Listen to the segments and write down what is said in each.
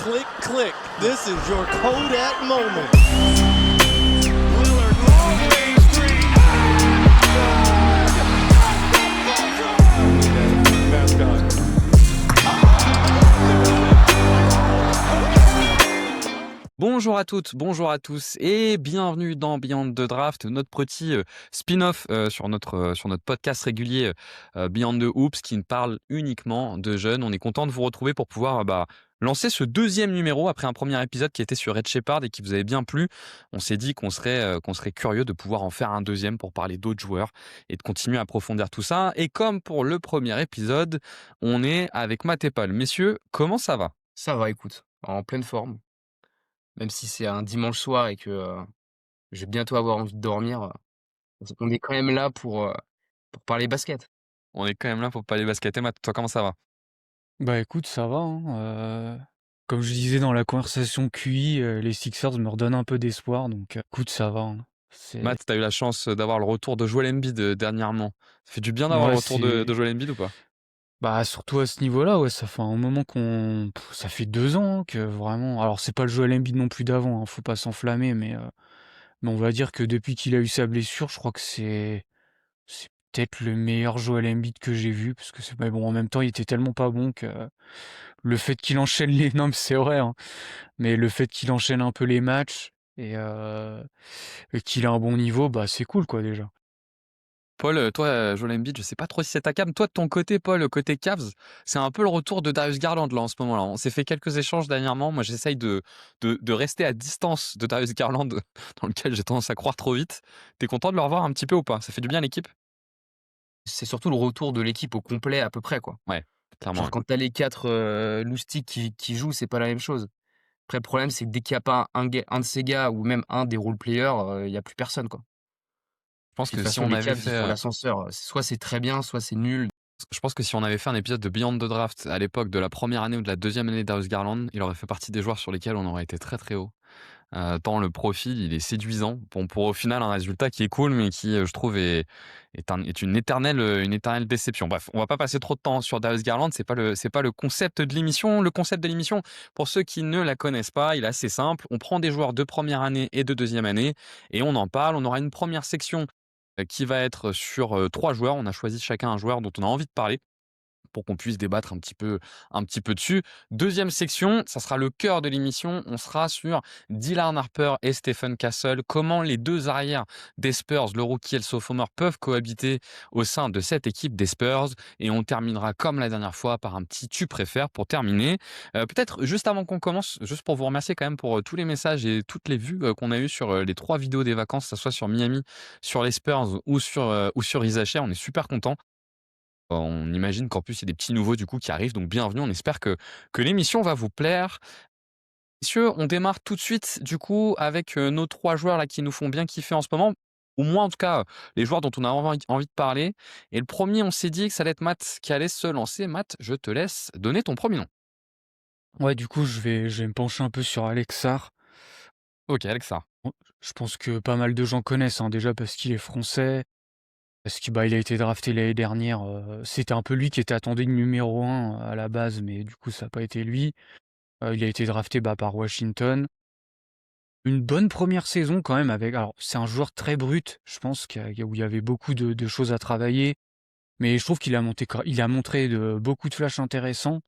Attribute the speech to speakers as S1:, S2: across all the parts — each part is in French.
S1: click, click. This is your Kodak moment.
S2: Lillard long range three.
S1: Mascot.
S3: Bonjour à toutes, bonjour à tous et bienvenue dans Beyond the Draft, notre petit spin-off sur notre podcast régulier Beyond the Hoops qui ne parle uniquement de jeunes. On est content de vous retrouver pour pouvoir lancer ce deuxième numéro après un premier épisode qui était sur Red Shepard et qui vous avait bien plu. On s'est dit qu'on serait curieux de pouvoir en faire un deuxième pour parler d'autres joueurs et de continuer à approfondir tout ça. Et comme pour le premier épisode, on est avec Matt et Paul. Messieurs, comment ça va ?
S4: Ça va, écoute, en pleine forme. Même si c'est un dimanche soir et que je vais bientôt avoir envie de dormir, on est quand même là pour parler basket.
S3: On est quand même là pour parler basket. Et Matt, toi, comment ça va ?
S5: Bah écoute, ça va, hein, comme je disais dans la conversation QI, les Sixers me redonnent un peu d'espoir, donc écoute, ça va, hein.
S3: Matt, t'as eu la chance d'avoir le retour de Joel Embiid dernièrement. Ça fait du bien d'avoir le retour de Joel Embiid ou pas ?
S5: Bah surtout à ce niveau-là, ouais, ça fait un moment ça fait 2 ans, hein, que vraiment alors c'est pas le Joel Embiid non plus d'avant, hein, faut pas s'enflammer, mais on va dire que depuis qu'il a eu sa blessure, je crois que c'est peut-être le meilleur Joel Embiid que j'ai vu, parce que mais bon, en même temps, il était tellement pas bon que le fait qu'il enchaîne les non, mais c'est vrai, hein, mais le fait qu'il enchaîne un peu les matchs et qu'il a un bon niveau, bah, c'est cool, quoi, déjà.
S3: Paul, toi, Joel Embiid, je sais pas trop si c'est ta cam. Toi, de ton côté, Paul, côté Cavs, c'est un peu le retour de Darius Garland là en ce moment-là. On s'est fait quelques échanges dernièrement. Moi, j'essaye de rester à distance de Darius Garland, dans lequel j'ai tendance à croire trop vite. T'es content de le revoir un petit peu ou pas ? Ça fait du bien à l'équipe ?
S4: C'est surtout le retour de l'équipe au complet à peu près, quoi.
S3: Ouais, clairement.
S4: Genre quand t'as les 4 loustiques qui jouent, c'est pas la même chose. Après, le problème, c'est que dès qu'il y a pas un de ces gars ou même un des role players, il y a plus personne, quoi.
S3: Je pense
S4: De toute
S3: que si
S4: façon,
S3: on
S4: les
S3: avait
S4: Cavs, ils font
S3: fait...
S4: l'ascenseur. Soit c'est très bien, soit c'est nul.
S3: Je pense que si on avait fait un épisode de Beyond the Draft à l'époque de la première année ou de la deuxième année de Darius Garland, il aurait fait partie des joueurs sur lesquels on aurait été très très haut. Tant le profil, il est séduisant. Bon, pour au final un résultat qui est cool, mais qui, je trouve, est une éternelle déception. Bref, on va pas passer trop de temps sur Darius Garland. C'est pas le concept de l'émission. Le concept de l'émission, pour ceux qui ne la connaissent pas, il est assez simple. On prend des joueurs de première année et de deuxième année et on en parle. On aura une première section qui va être sur 3 joueurs. On a choisi chacun un joueur dont on a envie de parler pour qu'on puisse débattre un petit peu dessus. Deuxième section, ça sera le cœur de l'émission. On sera sur Dylan Harper et Stephen Castle. Comment les deux arrières des Spurs, le rookie et le sophomore, peuvent cohabiter au sein de cette équipe des Spurs. Et on terminera comme la dernière fois par un petit tu préfères pour terminer. Peut-être juste avant qu'on commence, juste pour vous remercier quand même pour tous les messages et toutes les vues qu'on a eues sur les 3 vidéos des vacances, que ce soit sur Miami, sur les Spurs ou sur Isacher. On est super contents. On imagine qu'en plus, il y a des petits nouveaux du coup qui arrivent, donc bienvenue. On espère que l'émission va vous plaire. Messieurs, on démarre tout de suite du coup avec nos 3 joueurs là qui nous font bien kiffer en ce moment. Ou moins en tout cas, les joueurs dont on a envie de parler. Et le premier, on s'est dit que ça allait être Matt qui allait se lancer. Matt, je te laisse donner ton premier nom.
S5: Ouais, du coup, je vais me pencher un peu sur Alex Sarr.
S3: Ok, Alexa.
S5: Bon, je pense que pas mal de gens connaissent, hein, déjà parce qu'il est français, parce qu'il a été drafté l'année dernière, c'était un peu lui qui était attendu numéro 1 à la base, mais du coup, ça a pas été lui. Il a été drafté, par Washington. Une bonne première saison quand même alors c'est un joueur très brut, je pense où il y avait beaucoup de choses à travailler, mais je trouve il a montré beaucoup de flashs intéressants.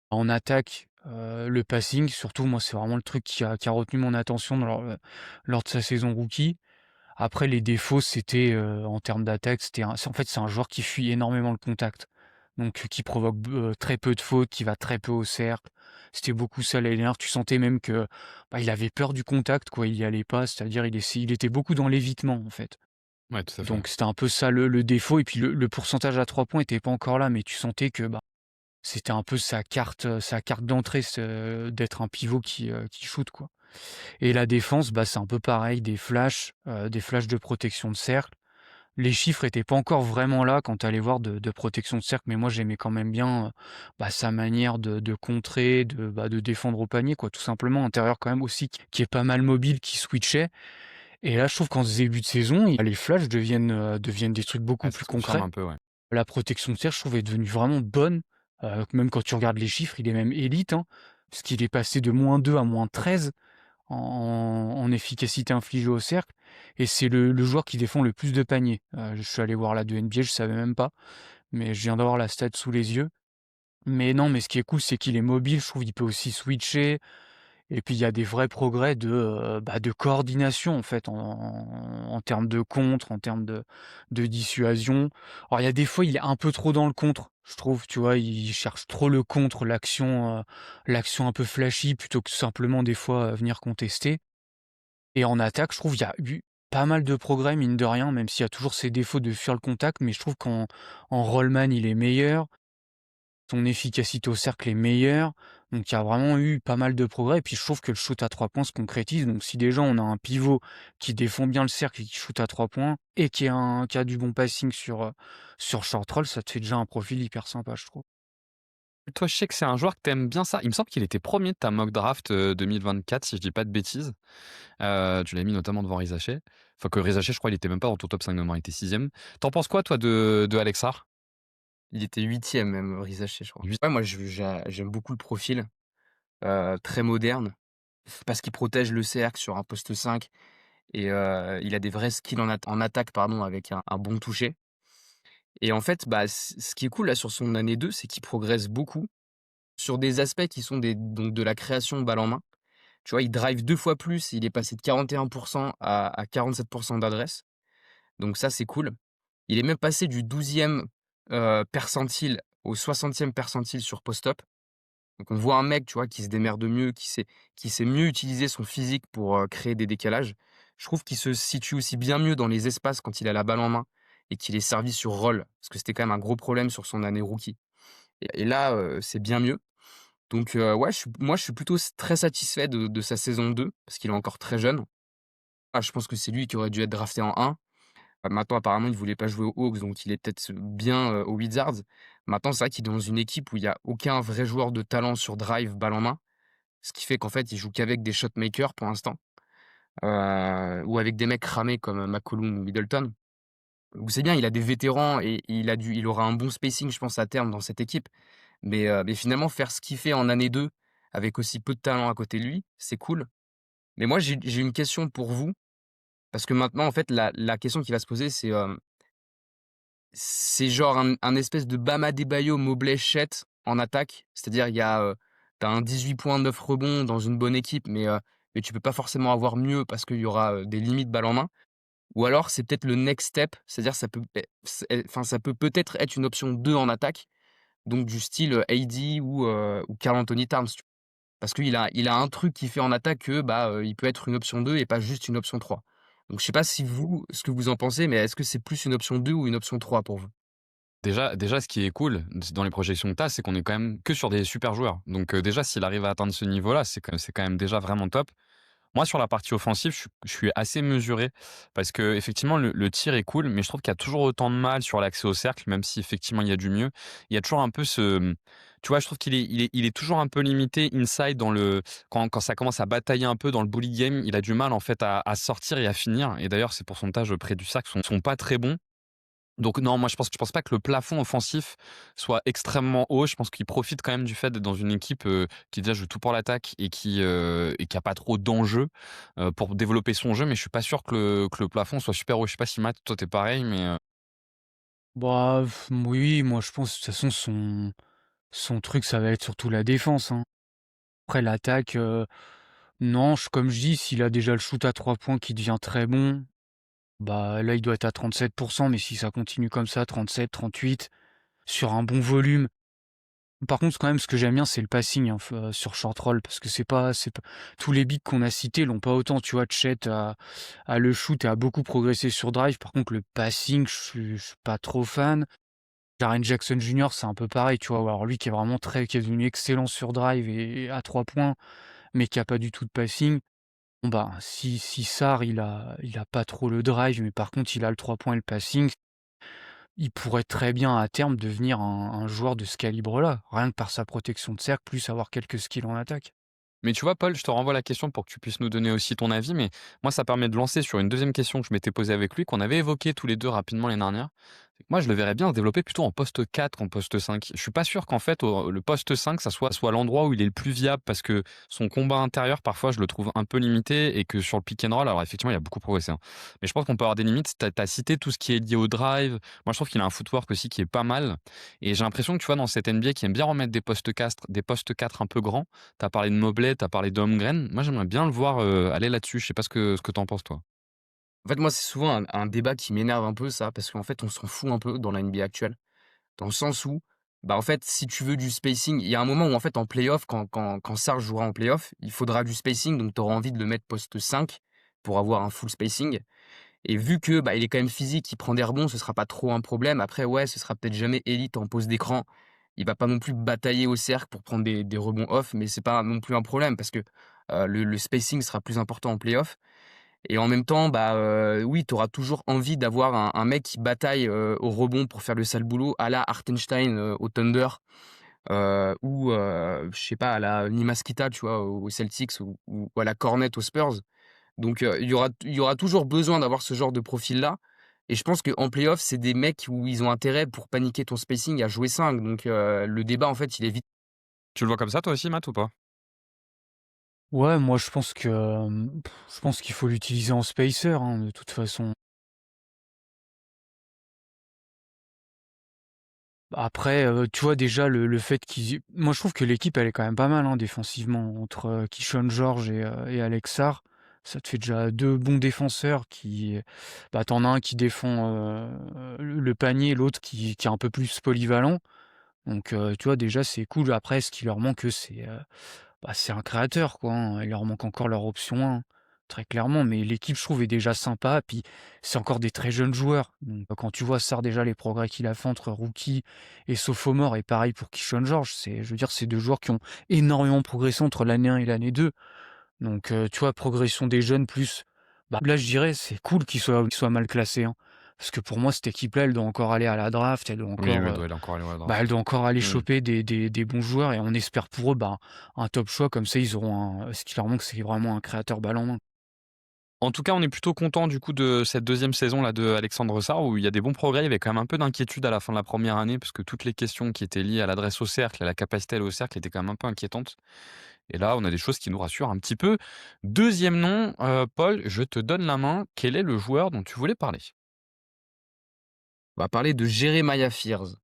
S5: En attaque, le passing surtout, moi, c'est vraiment le truc qui a retenu mon attention lors de sa saison rookie. Après les défauts, c'était, en termes d'attaque, c'est un joueur qui fuit énormément le contact, donc qui provoque très peu de fautes, qui va très peu au cercle. C'était beaucoup ça l'année dernière. Tu sentais même que, il avait peur du contact, quoi. Il y allait pas, c'est-à-dire il était beaucoup dans l'évitement, en fait.
S3: Ouais, tout à fait.
S5: Donc c'était un peu ça le défaut et puis le pourcentage à 3 points était pas encore là, mais tu sentais que, c'était un peu sa carte d'entrée, d'être un pivot qui shoot, quoi. Et la défense, c'est un peu pareil, des flashs de protection de cercle. Les chiffres étaient pas encore vraiment là quand tu allais voir de protection de cercle, mais moi j'aimais quand même bien, sa manière de contrer, de défendre au panier, quoi, tout simplement. Intérieur quand même aussi qui est pas mal mobile, qui switchait. Et là, je trouve qu'en ce début de saison, les flashs deviennent des trucs beaucoup
S3: Ouais, ça
S5: plus
S3: se confirme
S5: concrets.
S3: un peu, ouais.
S5: La protection de cercle, je trouve, est devenue vraiment bonne. Même quand tu regardes les chiffres, il est même élite, hein. puisqu'il est passé de -2 à -13 en efficacité infligée au cercle et c'est le joueur qui défend le plus de paniers. Je suis allé voir la de NBA, je savais même pas, mais je viens d'avoir la stat sous les yeux. Mais non, mais ce qui est cool, c'est qu'il est mobile, je trouve, il peut aussi switcher et puis il y a des vrais progrès de coordination en fait en termes de contre, en termes de dissuasion. Alors il y a des fois, il est un peu trop dans le contre, je trouve, tu vois? Il cherche trop le contre, l'action un peu flashy plutôt que simplement des fois, venir contester et en attaque, je trouve, il y a eu pas mal de progrès mine de rien, même s'il y a toujours ses défauts de fuir le contact, mais je trouve qu'en rollman, il est meilleur. Son efficacité au cercle est meilleure, donc il y a vraiment eu pas mal de progrès et puis je trouve que le shoot à 3 points se concrétise, donc si déjà on a un pivot qui défend bien le cercle et qui shoot à 3 points et qui a du bon passing sur short roll, ça te fait déjà un profil hyper sympa, je trouve.
S3: Toi, je sais que c'est un joueur que t'aimes bien ça. Il me semble qu'il était premier de ta mock draft 2024, si je dis pas de bêtises. Tu l'as mis notamment devant Rizaché. Enfin, que Rizaché, je crois, il était même pas dans ton top 5 de mémoire, il était sixième. T'en penses quoi, toi, de Alex Sarr?
S4: Il était 8e même, Rizaché, je crois.
S3: Huit-
S4: Ouais, moi j'aime beaucoup le profil, très moderne, parce qu'il protège le cercle sur un poste 5 et il a des vrais skills en attaque pardon, avec un bon toucher et en fait, bah, ce qui est cool là sur son année 2, c'est qu'il progresse beaucoup sur des aspects qui sont donc de la création balle en main. Tu vois, il drive 2 fois plus, il est passé de 41 à 47 d'adresse, donc ça, c'est cool. Il est même passé du 12e, percentile au 60e percentile sur post-up. Donc on voit un mec, tu vois, qui se démerde mieux, qui sait mieux utiliser son physique pour, créer des décalages. Je trouve qu'il se situe aussi bien mieux dans les espaces quand il a la balle en main et qu'il est servi sur roll, parce que c'était quand même un gros problème sur son année rookie et là, c'est bien mieux. Donc ouais, je suis plutôt très satisfait de sa saison 2 parce qu'il est encore très jeune. Ah, je pense que c'est lui qui aurait dû être drafté en 1. Maintenant apparemment, il voulait pas jouer aux Hawks, donc il est peut-être bien, aux Wizards. Maintenant, c'est vrai qu'il est dans une équipe où il y a aucun vrai joueur de talent sur drive, balle en main. Ce qui fait qu'en fait, il joue qu'avec des shot makers pour l'instant, ou avec des mecs cramés comme, McCollum ou Middleton. Donc c'est bien, il a des vétérans et il aura un bon spacing, je pense, à terme dans cette équipe. Mais finalement, faire ce qu'il fait en année 2 avec aussi peu de talent à côté de lui, c'est cool. Mais moi, j'ai une question pour vous, parce que maintenant, en fait, la question qui va se poser, c'est genre un espèce de Bam Adebayo, Mobley, Chet en attaque. C'est-à-dire, tu as un 18 points, 9 rebonds dans une bonne équipe, mais tu peux pas forcément avoir mieux parce qu'il y aura, des limites balle en main. Ou alors c'est peut-être le next step, c'est-à-dire ça peut peut-être être une option 2 en attaque, donc du style, AD ou Karl Anthony Towns, tu parce qu'il a un truc qui fait en attaque que, bah, il peut être une option 2 et pas juste une option 3. Donc je sais pas si vous ce que vous en pensez, mais est-ce que c'est plus une option 2 ou une option 3 pour vous?
S3: Déjà, ce qui est cool dans les projections que tu as, c'est qu'on est quand même que sur des super joueurs. Donc, déjà, s'il arrive à atteindre ce niveau-là, c'est quand même déjà vraiment top. Moi, sur la partie offensive, je suis assez mesuré parce que effectivement, le tir est cool, mais je trouve qu'il y a toujours autant de mal sur l'accès au cercle, même si effectivement il y a du mieux. Il y a toujours un peu tu vois, je trouve qu'il est toujours un peu limité inside quand ça commence à batailler un peu dans le bully game, il a du mal en fait à sortir et à finir. Et d'ailleurs, ses pourcentages près du cercle sont pas très bons. Donc non, moi je pense pas que le plafond offensif soit extrêmement haut. Je pense qu'il profite quand même du fait d'être dans une équipe, qui déjà joue tout pour l'attaque et qui a pas trop d'enjeux, pour développer son jeu, mais je suis pas sûr que le plafond soit super haut. Je sais pas si Matt, toi, tu pareil, mais
S5: Bah, oui, moi je pense de toute façon son truc ça va être surtout la défense, hein. Après l'attaque, non, comme je dis, s'il a déjà le shoot à 3 points qui devient très bon, bah, là il doit être à 37, mais si ça continue comme ça, 37-38 sur un bon volume. Par contre, quand même, ce que j'aime bien, c'est le passing, hein, sur short roll parce que c'est pas tous les bigs qu'on a cités l'ont pas autant, tu vois? Chet a le shoot et a beaucoup progressé sur drive. Par contre, le passing, je suis pas trop fan. Jaren Jackson Jr., c'est un peu pareil, tu vois? Alors lui qui est devenu excellent sur drive et à 3 points, mais qui a pas du tout de passing. Bon, bah, si Sarr, il a pas trop le drive, mais par contre, il a le 3 points et le passing, il pourrait très bien à terme devenir un joueur de ce calibre-là, rien que par sa protection de cercle, plus avoir quelques skills en attaque.
S3: tu vois, Paul, je te renvoie la question pour que tu puisses nous donner aussi ton avis, mais moi, ça permet de lancer sur une deuxième question que je m'étais posée avec lui, qu'on avait évoquée tous les 2 rapidement l'année dernière. Moi, je le verrais bien se développer plutôt en poste 4 qu'en poste 5. Je suis pas sûr qu'en fait, le poste 5, ça soit l'endroit où il est le plus viable parce que son combat intérieur, parfois, je le trouve un peu limité et que sur le pick and roll, alors effectivement, il a beaucoup progressé, hein. Mais je pense qu'on peut avoir des limites. Tu as cité tout ce qui est lié au drive. Moi, je trouve qu'il a un footwork aussi qui est pas mal. Et j'ai l'impression que tu vois, dans cette NBA qui aime bien remettre des postes 4 un peu grands, tu as parlé de Mobley, tu as parlé d'Holmgren. Moi, j'aimerais bien le voir aller là-dessus. Je sais pas ce que tu en penses, toi.
S4: En fait, moi, c'est souvent un débat qui m'énerve un peu ça, parce qu'en fait, on s'en fout un peu dans la NBA actuelle. Dans le sens où, bah, en fait, si tu veux du spacing, il y a un moment où en fait en playoff, quand Sarr jouera en playoff, il faudra du spacing, donc tu auras envie de le mettre poste 5 pour avoir un full spacing. Et vu que bah, il est quand même physique, il prend des rebonds, ce sera pas trop un problème. Après, ouais, ce sera peut-être jamais élite en pose d'écran. Il va pas non plus batailler au cercle pour prendre des rebonds off, mais c'est pas non plus un problème parce que le spacing sera plus important en playoff. Et en même temps, bah, oui, tu auras toujours envie d'avoir un mec qui bataille, au rebond pour faire le sale boulot à la Hartenstein, au Thunder, ou je sais pas, à la Nimaskita, tu vois, aux Celtics ou à la Cornet aux Spurs. Donc il y aura toujours besoin d'avoir ce genre de profil-là et je pense qu'en playoff, c'est des mecs où ils ont intérêt pour paniquer ton spacing à jouer 5. Donc le débat, en fait, il est vite.
S3: Tu le vois comme ça, toi aussi, Matt, ou pas?
S5: Ouais, moi je pense qu'il faut l'utiliser en spacer, hein, de toute façon. Après, tu vois déjà le fait qu'ils moi je trouve que l'équipe elle est quand même pas mal, hein, défensivement entre, Keyshawn George et Alex Sarr. Ça te fait déjà 2 bons défenseurs qui bah, tu as un qui défend, le panier, l'autre qui est un peu plus polyvalent. Donc, tu vois déjà c'est cool. Après ce qui leur manque eux, bah, c'est un créateur quoi, hein. Il leur manque encore leur option 1, très clairement, mais l'équipe je trouve est déjà sympa, puis c'est encore des très jeunes joueurs. Donc quand tu vois Sarr déjà les progrès qu'il a fait entre rookie et sophomore et pareil pour Keyshawn George, je veux dire c'est 2 joueurs qui ont énormément progressé entre l'année 1 et l'année 2. Donc tu vois progression des jeunes plus bah, là je dirais c'est cool qu'ils soient mal classés, hein. Parce que pour moi cette équipe-là, elle doit encore aller à la draft, elle doit
S3: Oui,
S5: encore,
S3: oui, elle doit aller encore aller au
S5: bah, elle
S3: draft.
S5: doit encore aller
S4: Mmh.
S5: choper des bons joueurs et on espère pour eux, bah, un top choix comme ça ils auront ce qui leur manque, c'est vraiment un créateur balle en main.
S3: En tout cas, on est plutôt content du coup de cette deuxième saison là de Alexandre Sarr où il y a des bons progrès. Il y avait quand même un peu d'inquiétude à la fin de la première année parce que toutes les questions qui étaient liées à l'adresse au cercle, à la capacité à aller au cercle étaient quand même un peu inquiétantes. Et là, on a des choses qui nous rassurent un petit peu. Deuxième nom, Paul, je te donne la main. Quel est le joueur dont tu voulais parler?
S4: On va parler de Jeremiah Fears,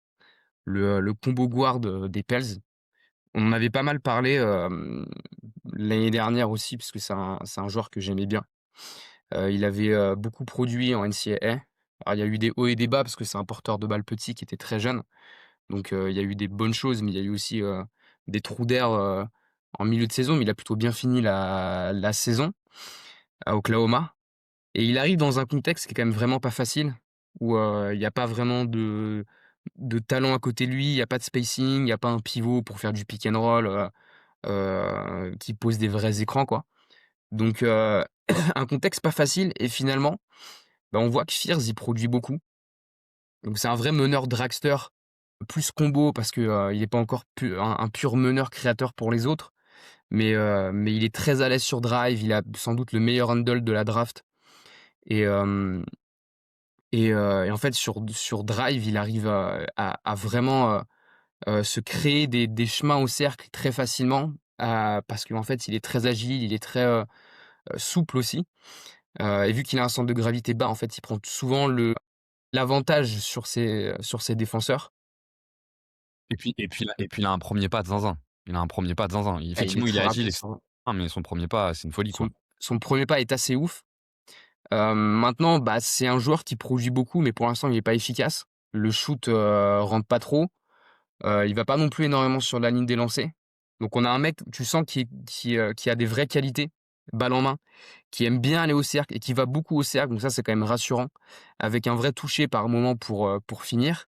S4: le combo guard, des Pels. On en avait pas mal parlé, l'année dernière aussi parce que c'est un joueur que j'aimais bien. Il avait, beaucoup produit en NCAA. Alors il y a eu des hauts et des bas parce que c'est un porteur de balle petit qui était très jeune. Donc il y a eu des bonnes choses, mais il y a eu aussi, des trous d'air, en milieu de saison, mais il a plutôt bien fini la saison à Oklahoma et il arrive dans un contexte qui est quand même vraiment pas facile où, il y a pas vraiment de talent à côté de lui, il y a pas de spacing, il y a pas un pivot pour faire du pick and roll, qui pose des vrais écrans, quoi. Donc un contexte pas facile et finalement, bah, on voit que Fears, il produit beaucoup. Donc c'est un vrai meneur dragster, plus combo parce que, il est pas encore pu un pur meneur créateur pour les autres, mais il est très à l'aise sur drive, il a sans doute le meilleur handle de la draft et et en fait sur drive, il arrive, à vraiment, se créer des chemins au cercle très facilement, parce qu'en fait, il est très agile, il est très, souple aussi, et vu qu'il a un centre de gravité bas, en fait, il prend souvent l'avantage sur ses défenseurs.
S3: Et puis il a un premier pas de zinzin. Il a un premier pas de zinzin.
S4: Ah, il est
S3: Effectivement, il est
S4: très
S3: agile
S4: rapide,
S3: et mais son premier pas, c'est une folie,
S4: son
S3: quoi.
S4: son 1er pas est assez ouf. Maintenant, bah, c'est un joueur qui produit beaucoup, mais pour l'instant, il est pas efficace. Le shoot, rentre pas trop. Il va pas non plus énormément sur la ligne des lancers. Donc on a un mec, tu sens qui a des vraies qualités, balle en main, qui aime bien aller au cercle et qui va beaucoup au cercle, donc ça, c'est quand même rassurant, avec un vrai toucher par moment pour finir.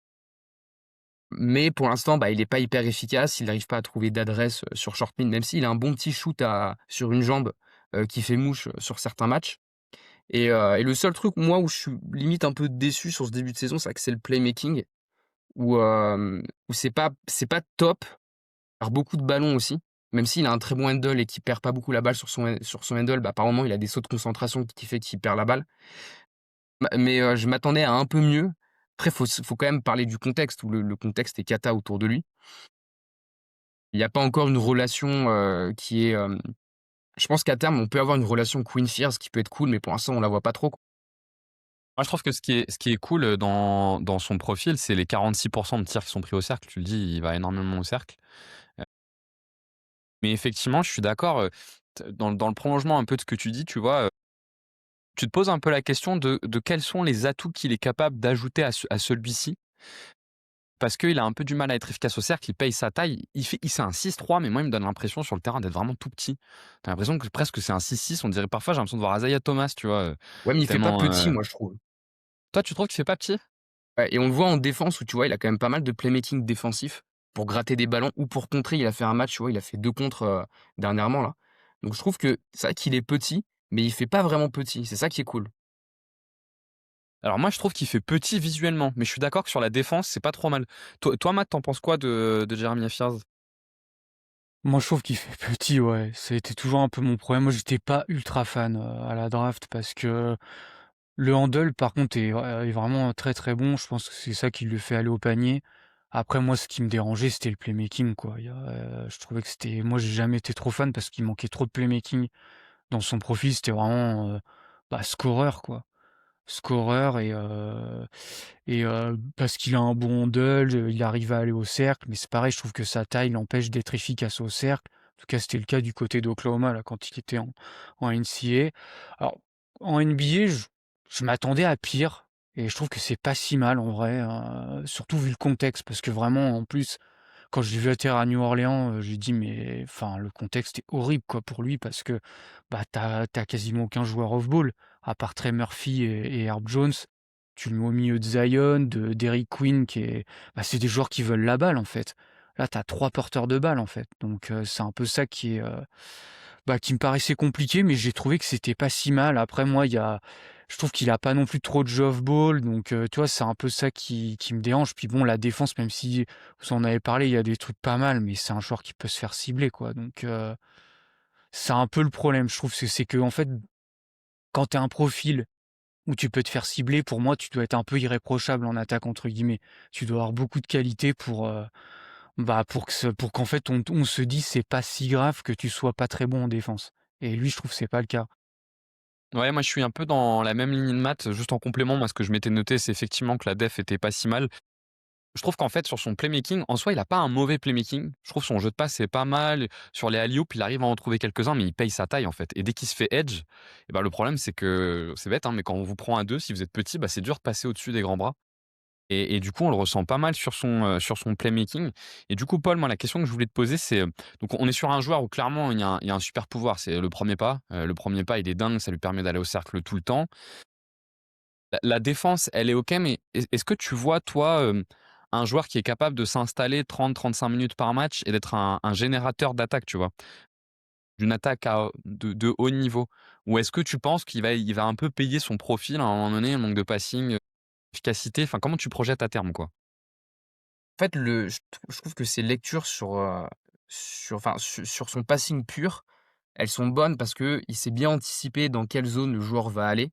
S4: Mais pour l'instant, bah, il est pas hyper efficace, il n'arrive pas à trouver d'adresse, sur short pin, même s'il a un bon petit shoot sur une jambe, qui fait mouche, sur certains matchs. Et le seul truc, moi, où je suis limite un peu déçu sur ce début de saison, c'est que c'est le playmaking où c'est pas top. Alors beaucoup de ballons aussi, même s'il a un très bon handle et qu'il perd pas beaucoup la balle sur son handle, bah, par moment, il a des sauts de concentration qui fait qu'il perd la balle. Mais je m'attendais à un peu mieux Après, faut quand même parler du contexte, où le contexte est cata autour de lui. Il y a pas encore une relation, qui est, je pense qu'à terme, on peut avoir une relation Queen Fears qui peut être cool, mais pour l'instant, on la voit pas trop, quoi.
S3: Moi, je trouve que ce qui est cool, dans son profil, c'est les 46 de tirs qui sont pris au cercle. Tu le dis, il va énormément au cercle. Heu, mais effectivement, je suis d'accord, t dans le prolongement un peu de ce que tu dis, tu vois, tu te poses un peu la question de quels sont les atouts qu'il est capable d'ajouter à celui-ci. Parce qu'il a un peu du mal à être efficace au cercle, il paye sa taille. C'est un 6-3, mais moi, il me donne l'impression sur le terrain d'être vraiment tout petit. Tu as l'impression que presque c'est un 6-6, on dirait parfois, j'ai l'impression de voir Isaiah Thomas, tu vois?
S4: Ouais, mais il fait pas
S3: Tellement,
S4: petit, moi, je trouve.
S3: toi, tu trouves qu'il fait pas petit?
S4: Ouais, et on le voit en défense où, tu vois, il a quand même pas mal de playmaking défensif pour gratter des ballons ou pour contrer. Il a fait un match, tu vois, il a fait 2 contres, dernièrement, là. Donc je trouve que c'est vrai qu'il est petit, mais il fait pas vraiment petit. C'est ça qui est cool.
S3: Alors moi, je trouve qu'il fait petit visuellement, mais je suis d'accord que sur la défense, c'est pas trop mal. Toi Matt, tu penses quoi de Jeremy Fears?
S5: Moi, je trouve qu'il fait petit, ouais. C'était toujours un peu mon problème. Moi, j'étais pas ultra fan, à la draft parce que le handle, par contre, est vraiment très, très bon. Je pense que c'est ça qui le fait aller au panier. Après, moi, ce qui me dérangeait, c'était le playmaking, quoi. Je trouvais que c'était moi, j'ai jamais été trop fan parce qu'il manquait trop de playmaking dans son profil. C'était vraiment, scoreur, quoi. Scoreur parce qu'il a un bon handle, il arrive à aller au cercle, mais c'est pareil, je trouve que sa taille l'empêche d'être efficace au cercle. En tout cas, c'était le cas du côté d'Oklahoma, là, quand il était en NCAA. Alors, en NBA, je m'attendais à pire et je trouve que c'est pas si mal en vrai, surtout vu le contexte parce que vraiment, en plus, quand je l'ai vu atterrir à New Orleans, j'ai dit: «Mais enfin, le contexte est horrible, quoi, pour lui» parce que, t'as quasiment aucun joueur off-ball, à part Trey Murphy et Herb Jones. Tu le mets au milieu de Zion, d'Eric Queen c'est des joueurs qui veulent la balle, en fait. Là, tu as 3 porteurs de balle, en fait. Donc c'est un peu ça qui me paraissait compliqué, mais j'ai trouvé que c'était pas si mal. Après moi, je trouve qu'il a pas non plus trop de jeux off-ball, donc tu vois, c'est un peu ça qui me dérange. Puis bon, la défense, même si vous en avez parlé, il y a des trucs pas mal, mais c'est un joueur qui peut se faire cibler, quoi. Donc c'est un peu le problème, je trouve, c'est qu'en fait, quand tu as un profil où tu peux te faire cibler, pour moi, tu dois être un peu «irréprochable» en attaque, entre guillemets. Tu dois avoir beaucoup de qualité pour qu'en fait on se dise: «C'est pas si grave que tu sois pas très bon en défense» et lui, je trouve que c'est pas le cas.
S3: Ouais, moi, je suis un peu dans la même ligne de Matt, juste en complément, moi, ce que je m'étais noté, c'est effectivement que la def était pas si mal. Je trouve qu'en fait, sur son playmaking, en soi, il a pas un mauvais playmaking. Je trouve son jeu de passe est pas mal. Sur les alley-oops, il arrive à en trouver quelques-uns, mais il paye sa taille, en fait. Et dès qu'il se fait edge, le problème, c'est que c'est bête, hein, mais quand on vous prend à 2, si vous êtes petit, c'est dur de passer au-dessus des grands bras. Et du coup, on le ressent pas mal sur son playmaking. Et du coup, Paul, moi, la question que je voulais te poser, c'est, donc on est sur un joueur où clairement il y a un super pouvoir, c'est le premier pas. Le premier pas, il est dingue, ça lui permet d'aller au cercle tout le temps. La défense, elle est OK, mais est-ce que tu vois, toi, un joueur qui est capable de s'installer 30-35 minutes par match et d'être un générateur d'attaque, tu vois? D'une attaque de haut niveau? Ou est-ce que tu penses qu'il va un peu payer son profil à un moment donné, manque de passing, efficacité? Enfin, comment tu projettes à terme, quoi?
S4: En fait, je trouve que ses lectures sur son passing pur, elles sont bonnes parce qu'il sait bien anticiper dans quelle zone le joueur va aller.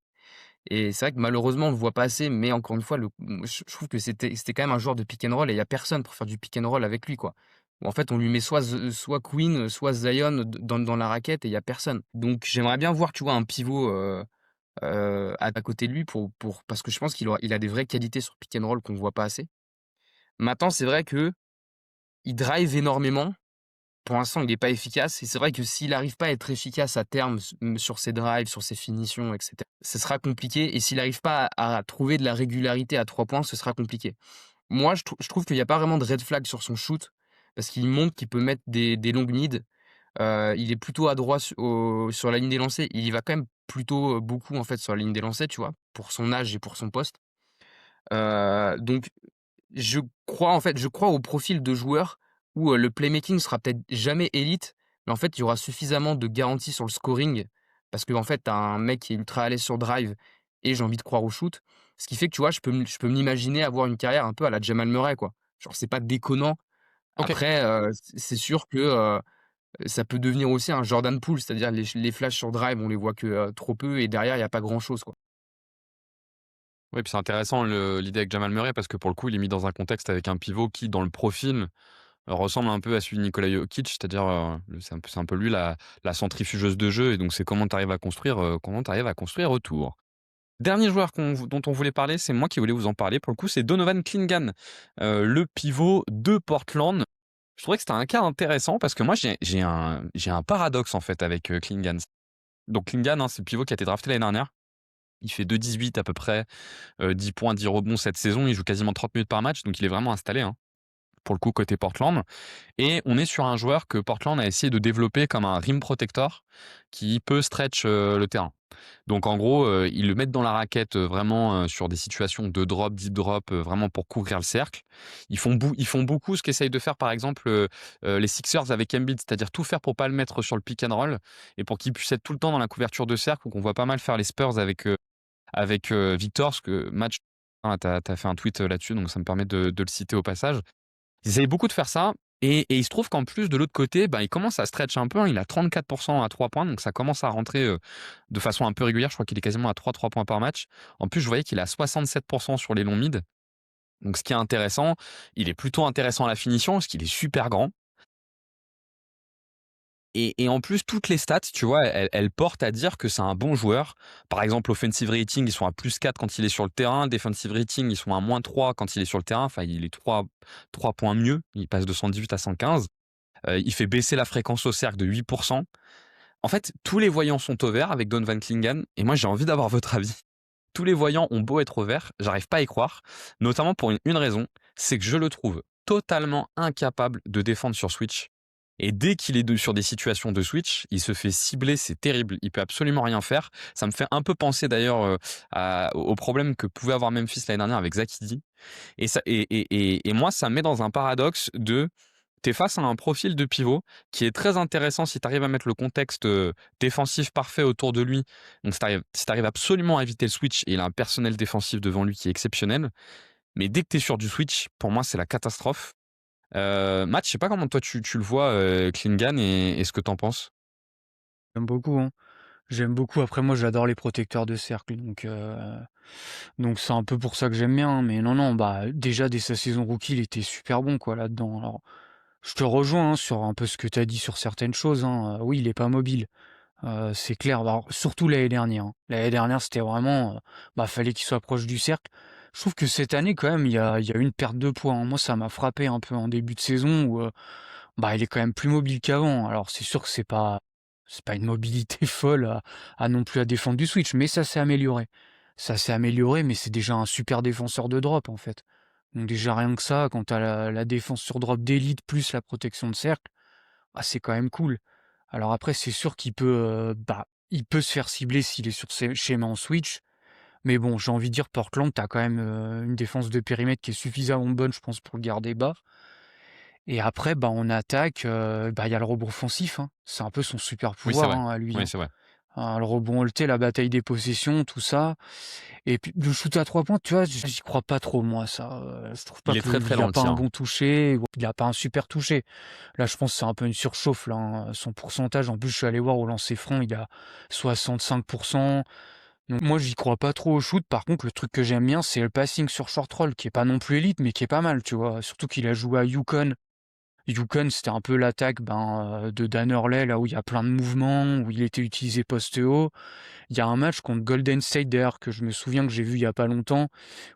S4: Et c'est vrai que malheureusement, on le voit pas assez, mais encore une fois, je trouve que c'était quand même un joueur de pick and roll et il y a personne pour faire du pick and roll avec lui, quoi. Ou en fait, on lui met soit Queen, soit Zion dans la raquette et il y a personne. Donc j'aimerais bien voir, tu vois, un pivot, à côté de lui parce que je pense il a des vraies qualités sur pick and roll qu'on voit pas assez. Maintenant, c'est vrai qu'il drive énormément. Pour l'instant, il est pas efficace et c'est vrai que s'il arrive pas à être efficace à terme sur ses drives, sur ses finitions et cetera, ce sera compliqué et s'il arrive pas à trouver de la régularité à 3 points, ce sera compliqué. Moi, je trouve qu'il y a pas vraiment de red flag sur son shoot parce qu'il montre qu'il peut mettre des longues mids. Il est plutôt adroit sur la ligne des lancers. Il y va quand même plutôt, beaucoup en fait sur la ligne des lancers, tu vois? Pour son âge et pour son poste. Donc je crois au profil de joueur où, le playmaking sera peut-être jamais élite, mais en fait, il y aura suffisamment de garanties sur le scoring parce qu'en fait, tu as un mec qui est ultra à l'aise sur drive et j'ai envie de croire au shoot. Ce qui fait que, tu vois, je peux m'imaginer avoir une carrière un peu à la Jamal Murray, quoi. Genre, c'est pas déconnant.
S3: OK.
S4: Après, c'est sûr que, ça peut devenir aussi un Jordan Poole, c'est-à-dire les flashs sur drive, on les voit que, trop peu et derrière, il y a pas grand chose, quoi.
S3: Oui, puis c'est intéressant l'idée avec Jamal Murray parce que pour le coup, il est mis dans un contexte avec un pivot qui, dans le profil, ressemble un peu à celui de Nikola Jokic, c'est-à-dire, c'est un peu lui la centrifugeuse de jeu et donc c'est comment tu arrives à construire autour. Dernier joueur dont on voulait parler, c'est moi qui voulais vous en parler pour le coup, c'est Donovan Clingan, le pivot de Portland. Je trouvais que c'était un cas intéressant parce que moi j'ai un paradoxe en fait avec, Clingan. Donc Clingan, hein, c'est le pivot qui a été drafté l'année dernière. Il fait 2,18 à peu près, 10 points, 10 rebonds cette saison. Il joue quasiment 30 minutes par match, donc il est vraiment installé, hein, pour le coup côté Portland. Et on est sur un joueur que Portland a essayé de développer comme un rim protector qui peut stretch, le terrain. Donc en gros, ils le mettent dans la raquette, vraiment, sur des situations de drop, deep drop, vraiment pour couvrir le cercle. Ils font beaucoup ce qu'essayent de faire par exemple, les Sixers avec Embiid, c'est-à-dire tout faire pour pas le mettre sur le pick and roll et pour qu'il puisse être tout le temps dans la couverture de cercle, qu'on voit pas mal faire les Spurs avec Victor, parce que match, hein, tu as fait un tweet, là-dessus, donc ça me permet de le citer au passage. Ils essayaient beaucoup de faire ça et il se trouve qu'en plus de l'autre côté, bah, il commence à stretch un peu, hein. Il a 34% à 3 points, donc ça commence à rentrer, de façon un peu régulière. Je crois qu'il est quasiment à 3 points par match. En plus, je voyais qu'il a 67% sur les longs mid. Donc ce qui est intéressant, il est plutôt intéressant à la finition parce qu'il est super grand. Et en plus, toutes les stats, tu vois, elles portent à dire que c'est un bon joueur. Par exemple, offensive rating, ils sont à +4 quand il est sur le terrain. Defensive rating, ils sont à -3 quand il est sur le terrain. Enfin, il est 3 points mieux. Il passe de 118 à 115. Il fait baisser la fréquence au cercle de 8%. En fait, tous les voyants sont au vert avec Donovan Clingan. Et moi, j'ai envie d'avoir votre avis. Tous les voyants ont beau être au vert, j'arrive pas à y croire. Notamment pour une raison, c'est que je le trouve totalement incapable de défendre sur switch. Et dès qu'il est sur des situations de switch, il se fait cibler, c'est terrible. Il peut absolument rien faire. Ça me fait un peu penser d'ailleurs, au problème que pouvait avoir Memphis l'année dernière avec Zach Edey. Et moi, ça me met dans un paradoxe de t'es face à un profil de pivot qui est très intéressant si tu arrives à mettre le contexte, défensif parfait autour de lui. Donc si tu arrives absolument à éviter le switch et il a un personnel défensif devant lui qui est exceptionnel. Mais dès que tu es sur du switch, pour moi, c'est la catastrophe. Matt, je sais pas comment toi tu le vois, Klingan et ce que tu en penses?
S5: J'aime beaucoup, hein. J'aime beaucoup. Après, moi, j'adore les protecteurs de cercle, donc c'est un peu pour ça que j'aime bien, hein. Mais non, non, bah, déjà, dès sa saison rookie, il était super bon, quoi, là-dedans. Alors, je te rejoins, hein, sur un peu ce que tu as dit sur certaines choses, hein. Oui, il est pas mobile, c'est clair. Alors, surtout l'année dernière, hein. L'année dernière, c'était vraiment, bah, fallait qu'il soit proche du cercle. Je trouve que cette année, quand même, il y a eu une perte de poids, hein. Moi, ça m'a frappé un peu en début de saison où, bah, il est quand même plus mobile qu'avant. Alors c'est sûr que c'est pas une mobilité folle à non plus à défendre du switch, mais ça s'est amélioré. Ça s'est amélioré, mais c'est déjà un super défenseur de drop, en fait. Donc déjà rien que ça, quand tu as la défense sur drop d'élite plus la protection de cercle, bah, c'est quand même cool. Alors après, c'est sûr il peut se faire cibler s'il est sur ses schémas en switch, mais bon, j'ai envie de dire Portland, tu as quand même, une défense de périmètre qui est suffisamment bonne, je pense, pour le garder bas. Et après, bah, en attaque, bah, il y a le rebond offensif, hein. C'est un peu son super
S3: Oui, c'est
S5: pouvoir,
S3: vrai.
S5: hein, à lui,
S3: Oui,
S5: hein.
S3: c'est vrai.
S5: Le rebond halté, la bataille des possessions, tout ça. Et puis le shoot à 3 points, tu vois, j'y crois pas trop moi ça, je trouve pas
S3: Il est très, très
S5: qu'il
S3: dans
S5: a
S3: le
S5: pas
S3: tir,
S5: un
S3: hein.
S5: bon toucher, ou il a pas un super toucher. Là, je pense que c'est un peu une surchauffe là, hein, son pourcentage, en plus je suis allé voir au lancer franc, il a 65. Donc moi, j'y crois pas trop au shoot. Par contre, le truc que j'aime bien, c'est le passing sur short roll qui est pas non plus élite, mais qui est pas mal, tu vois? Surtout qu'il a joué à UConn. UConn, c'était un peu l'attaque, de Dan Hurley, là où il y a plein de mouvements, où il était utilisé poste haut. Il y a un match contre Golden State d'ailleurs que je me souviens que j'ai vu il y a pas longtemps,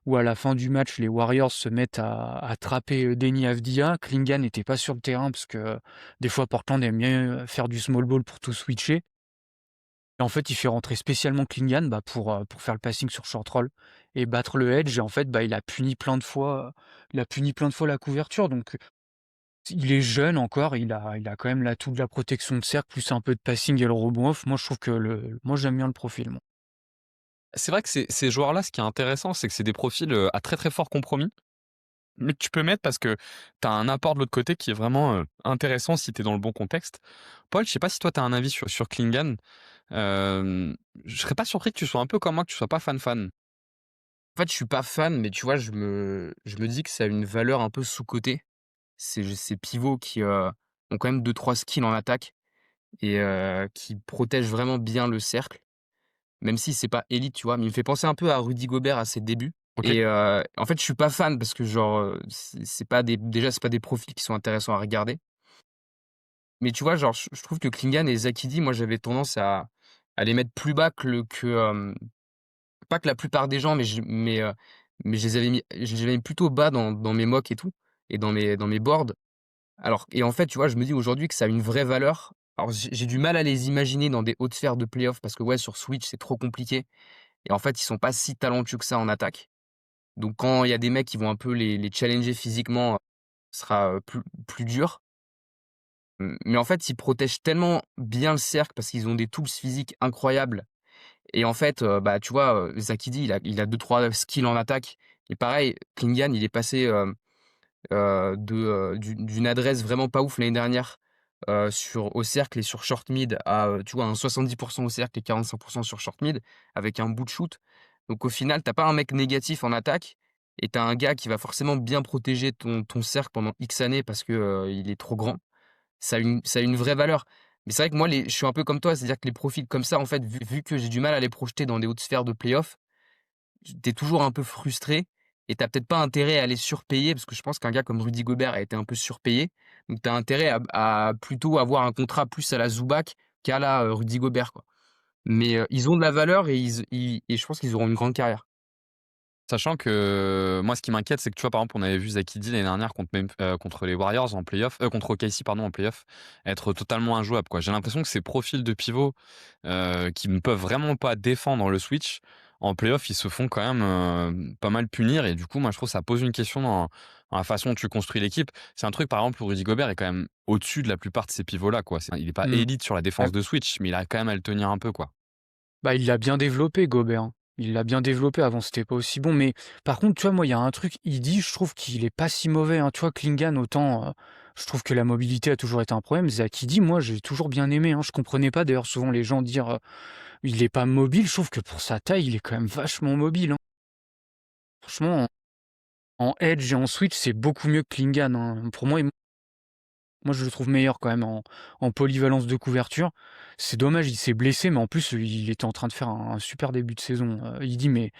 S5: où à la fin du match, les Warriors se mettent à attraper, Deni Avdija. Clingan n'était pas sur le terrain parce que des fois Portland aime bien, faire du small ball pour tout switcher. Et en fait, il fait rentrer spécialement Clingan, pour faire le passing sur short roll et battre le edge. Et en fait, il a puni plein de fois la couverture. Donc il est jeune encore, il a quand même l'atout de la protection de cercle, plus un peu de passing et le rebond off. Moi, je trouve que moi, j'aime bien le profil, moi.
S3: C'est vrai que ces joueurs-là, ce qui est intéressant, c'est que c'est des profils, à très, très fort compromis, mais que tu peux mettre parce que tu as un apport de l'autre côté qui est vraiment, intéressant si tu es dans le bon contexte. Paul, je sais pas si toi tu as un avis sur Klingan? Je serais pas surpris que tu sois un peu comme moi, que tu sois pas fan.
S4: En fait, je suis pas fan, mais tu vois, je me dis que ça a une valeur un peu sous-cotée. Ces pivots qui, ont quand même deux trois skills en attaque et qui protègent vraiment bien le cercle. même si c'est pas élite, tu vois? Mais il me fait penser un peu à Rudy Gobert à ses débuts
S3: OK.
S4: et en fait, je suis pas fan parce que genre, c'est pas c'est pas des profils qui sont intéressants à regarder. Mais tu vois, genre, je trouve que Klingan et Zakidi, moi, j'avais tendance à les mettre plus bas pas que la plupart des gens, mais je les avais mis plutôt bas dans mes mocks et tout et dans mes boards. Alors et en fait, tu vois, je me dis aujourd'hui que ça a une vraie valeur. Alors j'ai du mal à les imaginer dans des hautes sphères de playoff parce que ouais, sur Switch, c'est trop compliqué et en fait, ils sont pas si talentueux que ça en attaque. Donc quand il y a des mecs qui vont un peu les challenger physiquement, ce sera, plus dur. Mais en fait, ils protègent tellement bien le cercle parce qu'ils ont des tools physiques incroyables et en fait, bah, tu vois, Zakidi, il a 2-3 skills en attaque et pareil, Klingan, il est passé, d'une adresse vraiment pas ouf l'année dernière, au cercle et sur short mid à, tu vois, un 70 au cercle et 45 sur short mid avec un bout de shoot. Donc au final, tu pas un mec négatif en attaque et tu as un gars qui va forcément bien protéger ton cercle pendant X années parce que, il est trop grand. Ça a une vraie valeur. Mais c'est vrai que moi, je suis un peu comme toi, c'est-à-dire que les profils comme ça, en fait, vu que j'ai du mal à les projeter dans des hautes sphères de playoff, tu toujours un peu frustré et tu peut-être pas intérêt à les surpayer parce que je pense qu'un gars comme Rudy Gobert a été un peu surpayé. Donc tu as intérêt à plutôt avoir un contrat plus à la Zubac qu'à la, Rudy Gobert, quoi. Mais, ils ont de la valeur et je pense qu'ils auront une grande carrière.
S3: Sachant que moi, ce qui m'inquiète, c'est que tu vois, par exemple, on avait vu Zakidi l'année dernière contre les Warriors en playoff, contre OKC, pardon, en playoff, être totalement injouable, quoi. J'ai l'impression que ces profils de pivot qui ne peuvent vraiment pas défendre le switch, en playoff, ils se font quand même pas mal punir. Et du coup, moi, je trouve que ça pose une question dans la façon dont tu construis l'équipe. C'est un truc, par exemple, où Rudy Gobert est quand même au-dessus de la plupart de ces pivots-là, quoi. Il n'est pas
S5: Mmh.
S3: élite sur la
S5: Ah,
S3: défense de switch, mais il a quand même à le tenir un peu, quoi.
S5: bah, il l'a bien développé Gobert, hein. Il l'a bien développé, avant c'était pas aussi bon, mais par contre, tu vois, moi, il y a un truc, il dit, je trouve qu'il est pas si mauvais, hein. Tu vois, Klingan, autant, je trouve que la mobilité a toujours été un problème. Zakidi, moi, j'ai toujours bien aimé, hein. Je comprenais pas d'ailleurs souvent les gens dire, il est pas mobile. Je trouve que pour sa taille, il est quand même vachement mobile, hein. Franchement, en edge et en switch, c'est beaucoup mieux que Klingan, hein. Pour moi, je le trouve meilleur quand même en polyvalence de couverture. C'est dommage, il s'est blessé, mais en plus, il était en train de faire un super début de saison. Il dit, mais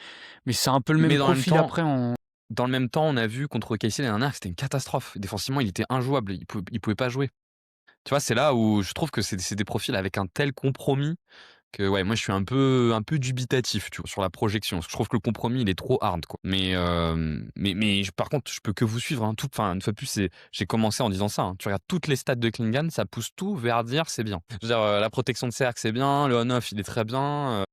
S5: c'est un peu le même
S3: Mais
S5: profil après en.
S3: dans le même temps, on a vu contre OKC l'année dernière que c'était une catastrophe. Défensivement, il était injouable, il pouvait pas jouer. Tu vois, c'est là où je trouve que c'est des profils avec un tel compromis que ouais, moi je suis un peu dubitatif, tu vois, sur la projection. Parce que je trouve que le compromis, il est trop hard, quoi. Mais par contre, je peux que vous suivre, hein. Enfin, une fois de plus, j'ai commencé en disant ça, hein. Tu regardes toutes les stats de Klingan, ça pousse tout vers dire c'est bien. Je veux dire, la protection de cercle, c'est bien, le on-off, il est très bien.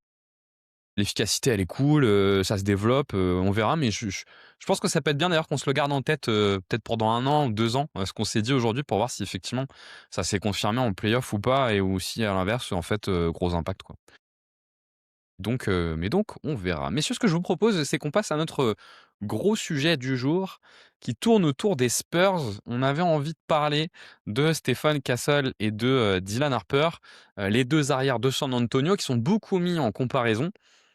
S3: L'efficacité, elle est cool, ça se développe, on verra, mais je pense que ça peut être bien d'ailleurs qu'on se le garde en tête, peut-être pendant 1 an ou 2 ans, ce qu'on s'est dit aujourd'hui pour voir si effectivement ça s'est confirmé en play-off ou pas et ou si à l'inverse, en fait, gros impact, quoi. Mais donc on verra. Messieurs, ce que je vous propose, c'est qu'on passe à notre, gros sujet du jour qui tourne autour des Spurs. On avait envie de parler de Stephen Castle et de, Dylan Harper, les 2 arrières de San Antonio qui sont beaucoup mis en comparaison.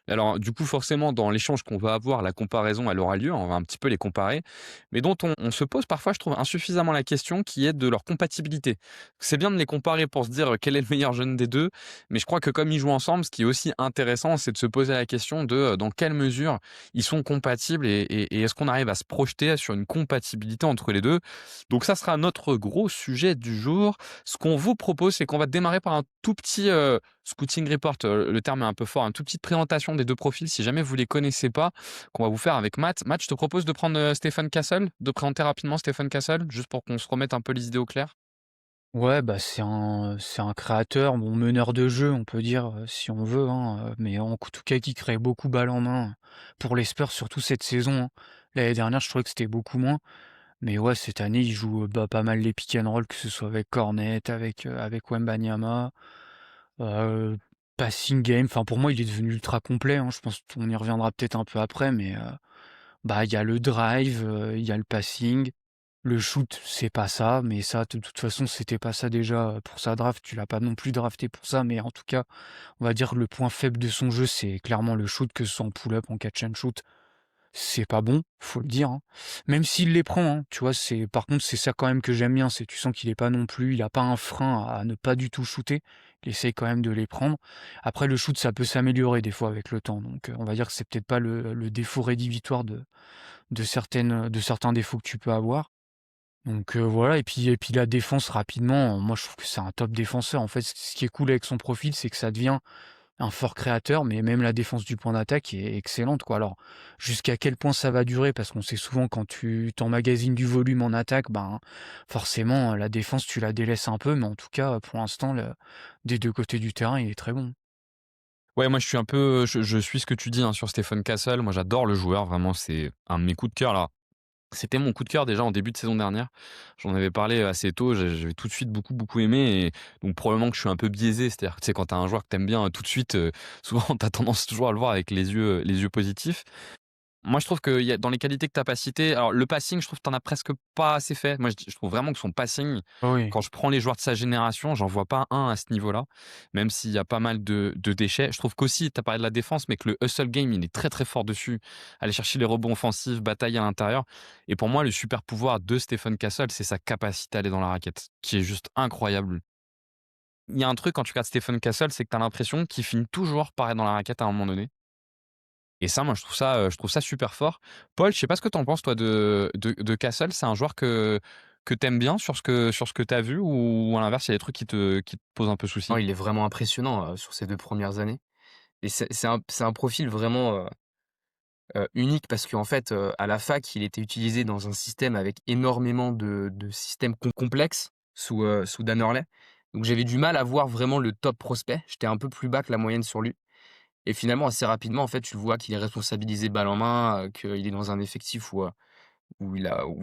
S3: Alors du coup, forcément, dans l'échange qu'on va avoir, la comparaison, elle aura lieu, on va un petit peu les comparer, mais dont on se pose parfois, je trouve, insuffisamment la question qui est de leur compatibilité. C'est bien de les comparer pour se dire, quel est le meilleur jeune des 2, mais je crois que comme ils jouent ensemble, ce qui est aussi intéressant, c'est de se poser la question de dans quelle mesure ils sont compatibles et est-ce qu'on arrive à se projeter sur une compatibilité entre les deux. Donc ça sera notre gros sujet du jour. Ce qu'on vous propose, c'est qu'on va démarrer par un tout petit scouting report. Le terme est un peu fort, une toute petite présentation des deux profils, si jamais vous les connaissez pas, qu'on va vous faire avec Matt. Matt, je te propose de prendre Stephen Castle, de présenter rapidement Stephen Castle, juste pour qu'on se remette un peu les idées au clair.
S5: Ouais, bah, c'est un créateur, bon, meneur de jeu, on peut dire, si on veut, hein, mais en tout cas qui crée beaucoup balle en main pour les Spurs, surtout cette saison, hein. L'année dernière, je trouvais que c'était beaucoup moins, mais ouais, cette année, il joue, bah, pas mal les pick and roll, que ce soit avec Cornet, avec Wembanyama, heu, passing game, enfin, pour moi, il est devenu ultra complet, hein. Je pense qu'on y reviendra peut-être un peu après, mais bah, il y a le drive, il y a le passing. Le shoot, c'est pas ça, mais ça, de toute façon, c'était pas ça déjà, pour sa draft. Tu l'as pas non plus drafté pour ça, mais en tout cas, on va dire que le point faible de son jeu, c'est clairement le shoot, que ce soit en pull-up, en catch and shoot. C'est pas bon, faut le dire, hein. Même s'il les prend, hein, tu vois, par contre, c'est ça quand même que j'aime bien, c'est tu sens qu'il est pas non plus, il a pas un frein à ne pas du tout shooter. Il essaye quand même de les prendre. Après le shoot, ça peut s'améliorer des fois avec le temps, donc on va dire que c'est peut-être pas le défaut rédhibitoire de certains défauts que tu peux avoir. Donc voilà et puis la défense rapidement, moi je trouve que c'est un top défenseur. En fait, ce qui est cool avec son profil, c'est que ça devient un fort créateur, mais même la défense du point d'attaque est excellente, quoi. Alors, jusqu'à quel point ça va durer? Parce qu'on sait souvent quand tu t'emmagasines du volume en attaque, ben, forcément, la défense, tu la délaisses un peu, mais en tout cas, pour l'instant, des 2 côtés du terrain, il est très bon.
S3: Ouais, moi je suis un peu, je suis ce que tu dis, hein, sur Stephen Castle. Moi j'adore le joueur, vraiment, c'est un de mes coups de cœur là. C'était mon coup de cœur déjà en début de saison dernière. J'en avais parlé assez tôt, j'avais tout de suite beaucoup, beaucoup aimé et donc probablement que je suis un peu biaisé. C'est-à-dire que, tu sais, quand tu as un joueur que tu aimes bien, tout de suite, souvent tu as tendance toujours à le voir avec les yeux positifs. Moi, je trouve qu'il y a dans les qualités que tu as pas citées, alors le passing, je trouve que tu en as presque pas assez fait. Moi, je trouve vraiment que son passing,
S5: Oui.
S3: quand je prends les joueurs de sa génération, j'en vois pas un à ce niveau-là, même s'il y a pas mal de déchets. Je trouve qu'aussi, tu as parlé de la défense, mais que le hustle game, il est très, très fort dessus. Aller chercher les rebonds offensifs, batailler à l'intérieur et pour moi, le super pouvoir de Stephen Castle, c'est sa capacité à aller dans la raquette, qui est juste incroyable. Il y a un truc quand tu regardes Stephen Castle, c'est que tu as l'impression qu'il finit toujours par être dans la raquette à un moment donné. Et ça, moi, je trouve ça super fort. Paul, je sais pas ce que tu en penses, toi, de Castle. C'est un joueur que tu aimes bien sur ce que tu as vu ou à l'inverse, il y a des trucs qui te posent un peu
S4: Non,
S3: souci?
S4: il est vraiment impressionnant, sur ces 2 premières années et c'est un profil vraiment, unique parce qu'en fait, à la fac, il était utilisé dans un système avec énormément de systèmes complexes sous Dan Hurley. Donc j'avais du mal à voir vraiment le top prospect. J'étais un peu plus bas que la moyenne sur lui et finalement assez rapidement, en fait, tu le vois qu'il est responsabilisé balle en main, qu'il est dans un effectif où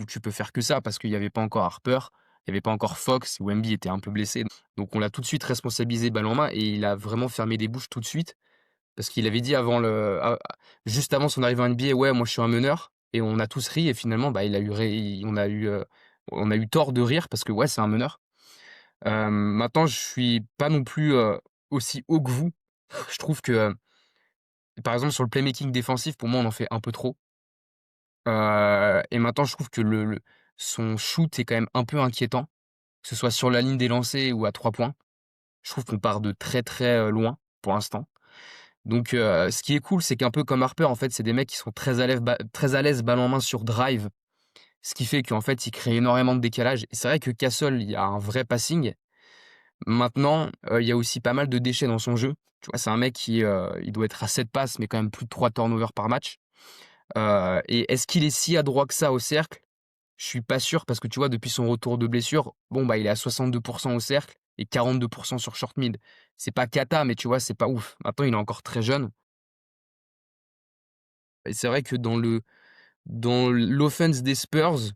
S4: tu peux faire que ça parce qu'il y avait pas encore Harper, il y avait pas encore Fox, où Wemby était un peu blessé. Donc on l'a tout de suite responsabilisé balle en main et il a vraiment fermé des bouches tout de suite parce qu'il avait dit juste avant son arrivée en NBA: «Ouais, moi je suis un meneur» et on a tous ri et finalement, bah, il a eu ré on a eu tort de rire parce que ouais, c'est un meneur. Maintenant je suis pas non plus, aussi haut que vous. Je trouve que, par exemple sur le playmaking défensif, pour moi on en fait un peu trop. Et maintenant je trouve que le son shoot est quand même un peu inquiétant, que ce soit sur la ligne des lancers ou à 3 points. Je trouve qu'on part de très, très, loin pour l'instant. Donc ce qui est cool, c'est qu'un peu comme Harper, en fait, c'est des mecs qui sont très à l'aise balle en main sur drive, ce qui fait qu'en fait, ils créent énormément de décalage et c'est vrai que Castle, il y a un vrai passing. Maintenant, il y a aussi pas mal de déchets dans son jeu. Tu vois, c'est un mec il doit être à 7 passes, mais quand même plus de 3 turnovers par match. Et est-ce qu'il est si adroit que ça au cercle? Je suis pas sûr parce que tu vois, depuis son retour de blessure, bon, bah, il est à 62 au cercle et 42 sur short mid. C'est pas cata, mais tu vois, c'est pas ouf. Maintenant, il est encore très jeune et c'est vrai que dans l'offense des Spurs,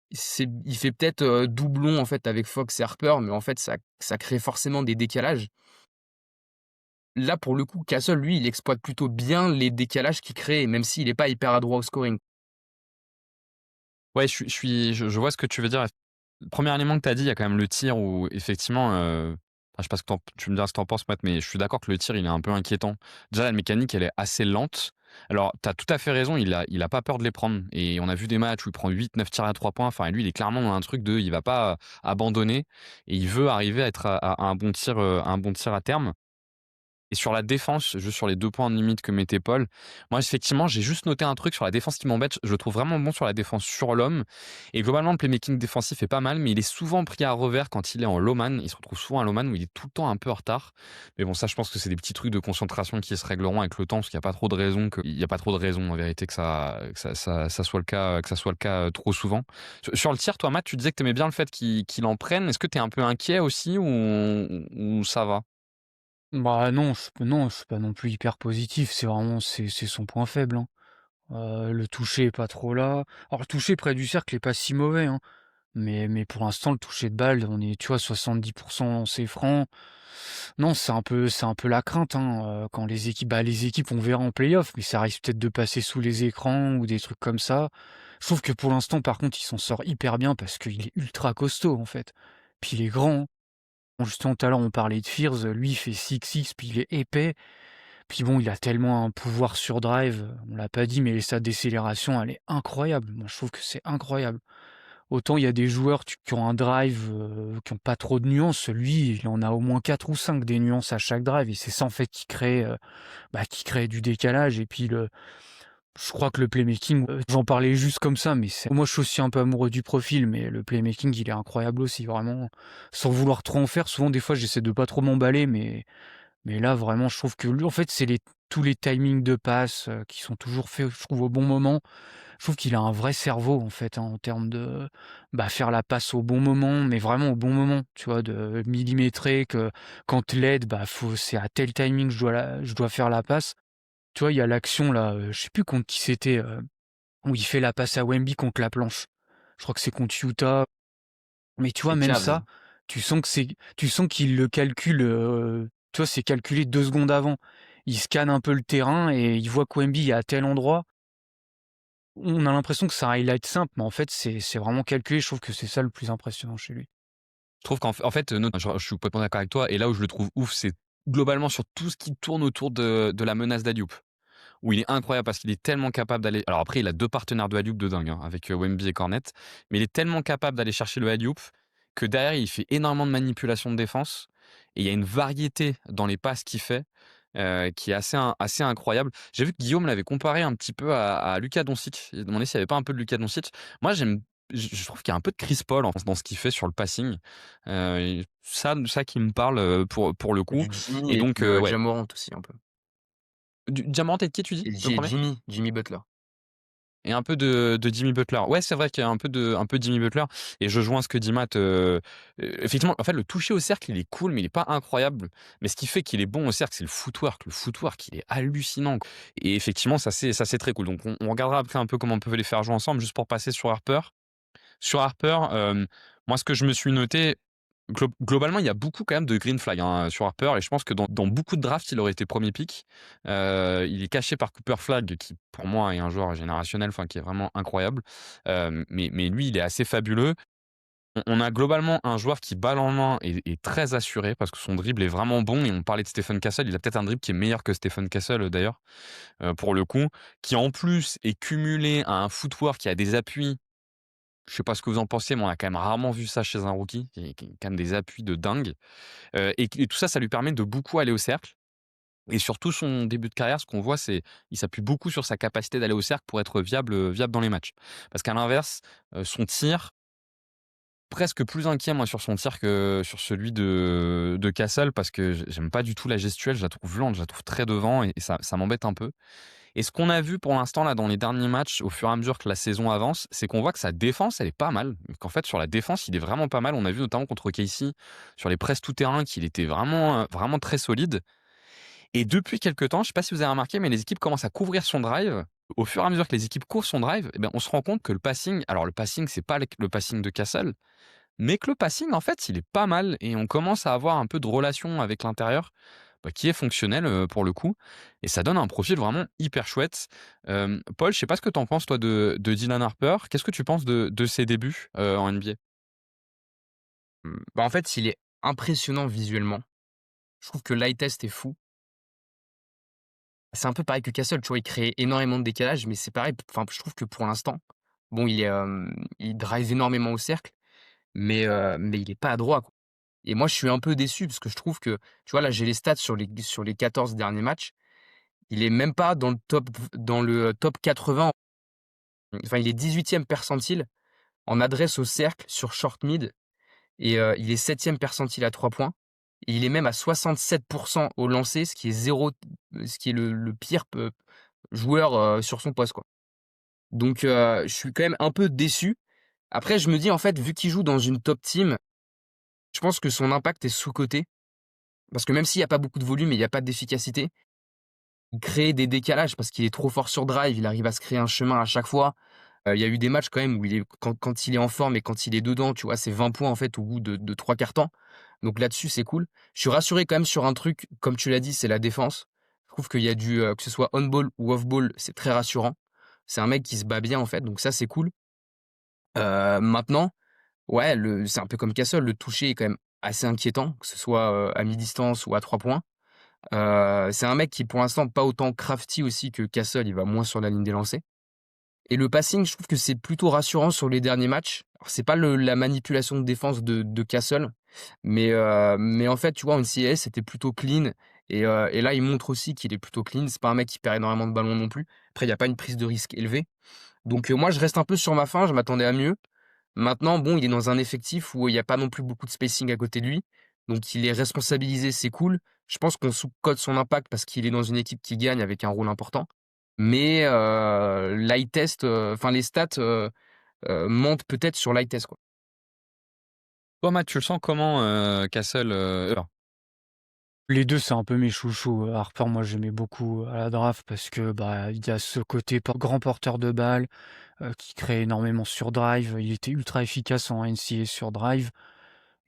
S4: il fait peut-être, doublon, en fait, avec Fox et Harper, mais en fait, ça crée forcément des décalages. Là, pour le coup, Castle, lui, il exploite plutôt bien les décalages qu'il crée, même s'il est pas hyper adroit au scoring.
S3: Ouais, je vois ce que tu veux dire. Le premier élément que tu as dit, il y a quand même le tir où effectivement, je sais pas ce que tu me diras ce que tu en penses, Matt, mais je suis d'accord que le tir, il est un peu inquiétant. Déjà, la mécanique, elle est assez lente. Alors, tu as tout à fait raison, il a pas peur de les prendre et on a vu des matchs où il prend 8-9 tirs à 3 points. Enfin, lui, il est clairement dans un truc de il va pas abandonner et il veut arriver à être à un bon tir à terme. Et sur la défense, juste sur les 2 points de limite que mettait Paul, moi effectivement, j'ai juste noté un truc sur la défense qui m'embête. Je le trouve vraiment bon sur la défense sur l'homme et globalement le playmaking défensif est pas mal, mais il est souvent pris à revers quand il est en low man. Il se retrouve souvent à low man où il est tout le temps un peu en retard. Mais bon, ça je pense que c'est des petits trucs de concentration qui se régleront avec le temps parce qu'il y a pas trop de raisons en vérité que ça soit le cas, trop souvent. Sur le tir, toi Matt, tu disais que tu aimais bien le fait qu'il en prenne. Est-ce que tu es un peu inquiet aussi ou ça va?
S5: Bah, non, je suis pas non plus hyper positif, c'est son point faible, hein. Le toucher est pas trop là. Alors le toucher près du cercle est pas si mauvais, hein, mais pour l'instant le toucher de balle, on est, tu vois, 70 lancers francs. Non, c'est un peu la crainte, hein, quand les équipes on verra en play-off, mais ça risque peut-être de passer sous les écrans ou des trucs comme ça. Je trouve que pour l'instant par contre il s'en sort hyper bien parce qu'il est ultra costaud en fait. Puis il est grand, hein. Bon, justement tout à l'heure on parlait de Fears, lui il fait 6'6", puis il est épais. Puis bon, il a tellement un pouvoir sur drive, on l'a pas dit, mais sa décélération, elle est incroyable. Moi, je trouve que c'est incroyable. Autant il y a des joueurs qui ont un drive, qui ont pas trop de nuances. Lui, il en a au moins 4 ou 5 des nuances à chaque drive et c'est ça en fait qui crée du décalage et puis je crois que le playmaking, j'en parlais juste comme ça, mais moi je suis aussi un peu amoureux du profil, mais le playmaking il est incroyable aussi, vraiment. Sans vouloir trop en faire, souvent des fois j'essaie de pas trop m'emballer, mais là vraiment je trouve que lui, en fait c'est tous les timings de passe qui sont toujours faits, je trouve au bon moment. Je trouve qu'il a un vrai cerveau en fait, hein, en termes de faire la passe au bon moment, mais vraiment au bon moment, tu vois, de millimétrer que quand l'aide, c'est à tel timing que je dois faire la passe. Tu vois, il y a l'action là, je sais plus contre qui c'était, où il fait la passe à Wemby contre la planche. Je crois que c'est contre Utah, mais tu vois
S4: C'est
S5: même ça,
S4: Cavs.
S5: tu sens qu'il le calcule, tu vois, c'est calculé 2 secondes avant. Il scanne un peu le terrain et il voit que Wemby est à tel endroit. On a l'impression que c'est un highlight simple, mais en fait c'est vraiment calculé. Je trouve que c'est ça le plus impressionnant chez lui.
S3: Je trouve qu'en fait, je suis complètement d'accord avec toi et là où je le trouve ouf, c'est globalement sur tout ce qui tourne autour de la menace d'Alioup. Où il est incroyable parce qu'il est tellement capable d'aller. Alors après, il a 2 partenaires de alley-oop de dingue, hein, avec Wemby et Cornet, mais il est tellement capable d'aller chercher le alley-oop que derrière, il fait énormément de manipulation de défense et il y a une variété dans les passes qu'il fait qui est assez incroyable. J'ai vu que Guillaume l'avait comparé un petit peu à Luka Doncic. Il a demandé s'il n'y avait pas un peu de Luka Doncic. Moi, je trouve qu'il y a un peu de Chris Paul dans ce qu'il fait sur le passing. Ça qui me parle pour le coup.
S4: Du Jimmy
S3: Et
S4: et
S3: donc,
S4: de
S3: ouais.
S4: Ja Morant aussi un peu.
S3: Diamant et de qui tu dis
S4: Et
S3: le premier?
S4: Jimmy Butler.
S3: Et un peu de Jimmy Butler. Ouais, c'est vrai qu'il y a un peu de Jimmy Butler. Et je joins ce que dit Matt. Effectivement, en fait, le toucher au cercle, il est cool, mais il est pas incroyable. Mais ce qui fait qu'il est bon au cercle, c'est le footwork. Le footwork, il est hallucinant. Et effectivement, ça c'est très cool. Donc, on regardera après un peu comment on peut les faire jouer ensemble, juste pour passer sur Harper. Sur Harper, moi, ce que je me suis noté, globalement, il y a beaucoup quand même de green flag hein, sur Harper, et je pense que dans beaucoup de drafts, il aurait été premier pick. Il est caché par Cooper Flag, qui pour moi est un joueur générationnel, enfin qui est vraiment incroyable. Mais lui, il est assez fabuleux. On a globalement un joueur qui balle en main est très assuré parce que son dribble est vraiment bon. Et on parlait de Stephen Castle, il a peut-être un dribble qui est meilleur que Stephen Castle d'ailleurs, pour le coup, qui en plus est cumulé à un footwork qui a des appuis. Je sais pas ce que vous en pensez, mais on a quand même rarement vu ça chez un rookie, qui a quand même des appuis de dingue. Et tout ça, ça lui permet de beaucoup aller au cercle. Et surtout, son début de carrière, ce qu'on voit, c'est il s'appuie beaucoup sur sa capacité d'aller au cercle pour être viable dans les matchs. Parce qu'à l'inverse, son tir, presque plus inquiet, moi, sur son tir que sur celui de Castle, parce que j'aime pas du tout la gestuelle, je la trouve lente, je la trouve très devant, et ça m'embête un peu. Et ce qu'on a vu pour l'instant là dans les derniers matchs, au fur et à mesure que la saison avance, c'est qu'on voit que sa défense, elle est pas mal. Qu'en fait, sur la défense, il est vraiment pas mal. On a vu notamment contre Casey, sur les presses tout-terrain, qu'il était vraiment très solide. Et depuis quelques temps, je sais pas si vous avez remarqué, mais les équipes commencent à couvrir son drive. Au fur et à mesure que les équipes couvrent son drive, eh ben, on se rend compte que le passing, alors le passing, c'est pas le passing de Castle, mais que le passing, en fait, il est pas mal. Et on commence à avoir un peu de relation avec l'intérieur qui est fonctionnel pour le coup. Et ça donne un profil vraiment hyper chouette. Paul, je sais pas ce que tu en penses, toi, de Dylan Harper. Qu'est-ce que tu penses de ses débuts en NBA?
S4: En fait, il est impressionnant visuellement. Je trouve que l'eye test est fou. C'est un peu pareil que Castle, tu vois? Il crée énormément de décalage, mais c'est pareil, enfin, je trouve que pour l'instant, bon, il drive énormément au cercle, mais il est pas adroit, quoi. Et moi, je suis un peu déçu parce que je trouve que, tu vois, là, j'ai les stats sur les 14 derniers matchs. Il est même pas dans le top 80. Enfin, il est 18e percentile en adresse au cercle sur short mid et il est 7e percentile à 3 points. Et il est même à 67 au lancer, ce qui est le pire joueur, sur son poste, quoi. Donc je suis quand même un peu déçu. Après, je me dis, en fait, vu qu'il joue dans une top team, je pense que son impact est sous-coté. Parce que même s'il y a pas beaucoup de volume et il y a pas d'efficacité, il crée des décalages parce qu'il est trop fort sur drive, il arrive à se créer un chemin à chaque fois. Il y a eu des matchs quand même où quand il est en forme et quand il est dedans, tu vois, c'est 20 points en fait au bout de 3/4 temps. Donc là-dessus, c'est cool. Je suis rassuré quand même sur un truc, comme tu l'as dit, c'est la défense. Je trouve qu'il y a que ce soit on-ball ou off-ball, c'est très rassurant. C'est un mec qui se bat bien en fait, donc ça, c'est cool. Maintenant, ouais, c'est un peu comme Castle, le toucher est quand même assez inquiétant, que ce soit, à mi-distance ou à 3 points. C'est un mec qui, pour l'instant, pas autant crafty aussi que Castle, il va moins sur la ligne des lancers. Et le passing, je trouve que c'est plutôt rassurant sur les derniers matchs. Alors c'est pas la manipulation de défense de Castle, mais en fait, tu vois, en NCAA, c'était plutôt clean et là, il montre aussi qu'il est plutôt clean. C'est pas un mec qui perd énormément de ballons non plus. Après, il y a pas une prise de risque élevée. Donc moi, je reste un peu sur ma faim, je m'attendais à mieux. Maintenant, bon, il est dans un effectif où il y a pas non plus beaucoup de spacing à côté de lui, donc il est responsabilisé, c'est cool. Je pense qu'on sous-cote son impact parce qu'il est dans une équipe qui gagne avec un rôle important. Mais l'eye test, enfin les stats, mentent peut-être sur l'eye test, quoi.
S3: Toi, Matt, tu le sens comment, Castle,
S5: Les 2 c'est un peu mes chouchous. Harper, moi, j'aimais beaucoup à la draft parce que, bah, il y a ce côté grand porteur de balle, qui crée énormément sur drive. Il était ultra efficace en NCAA sur drive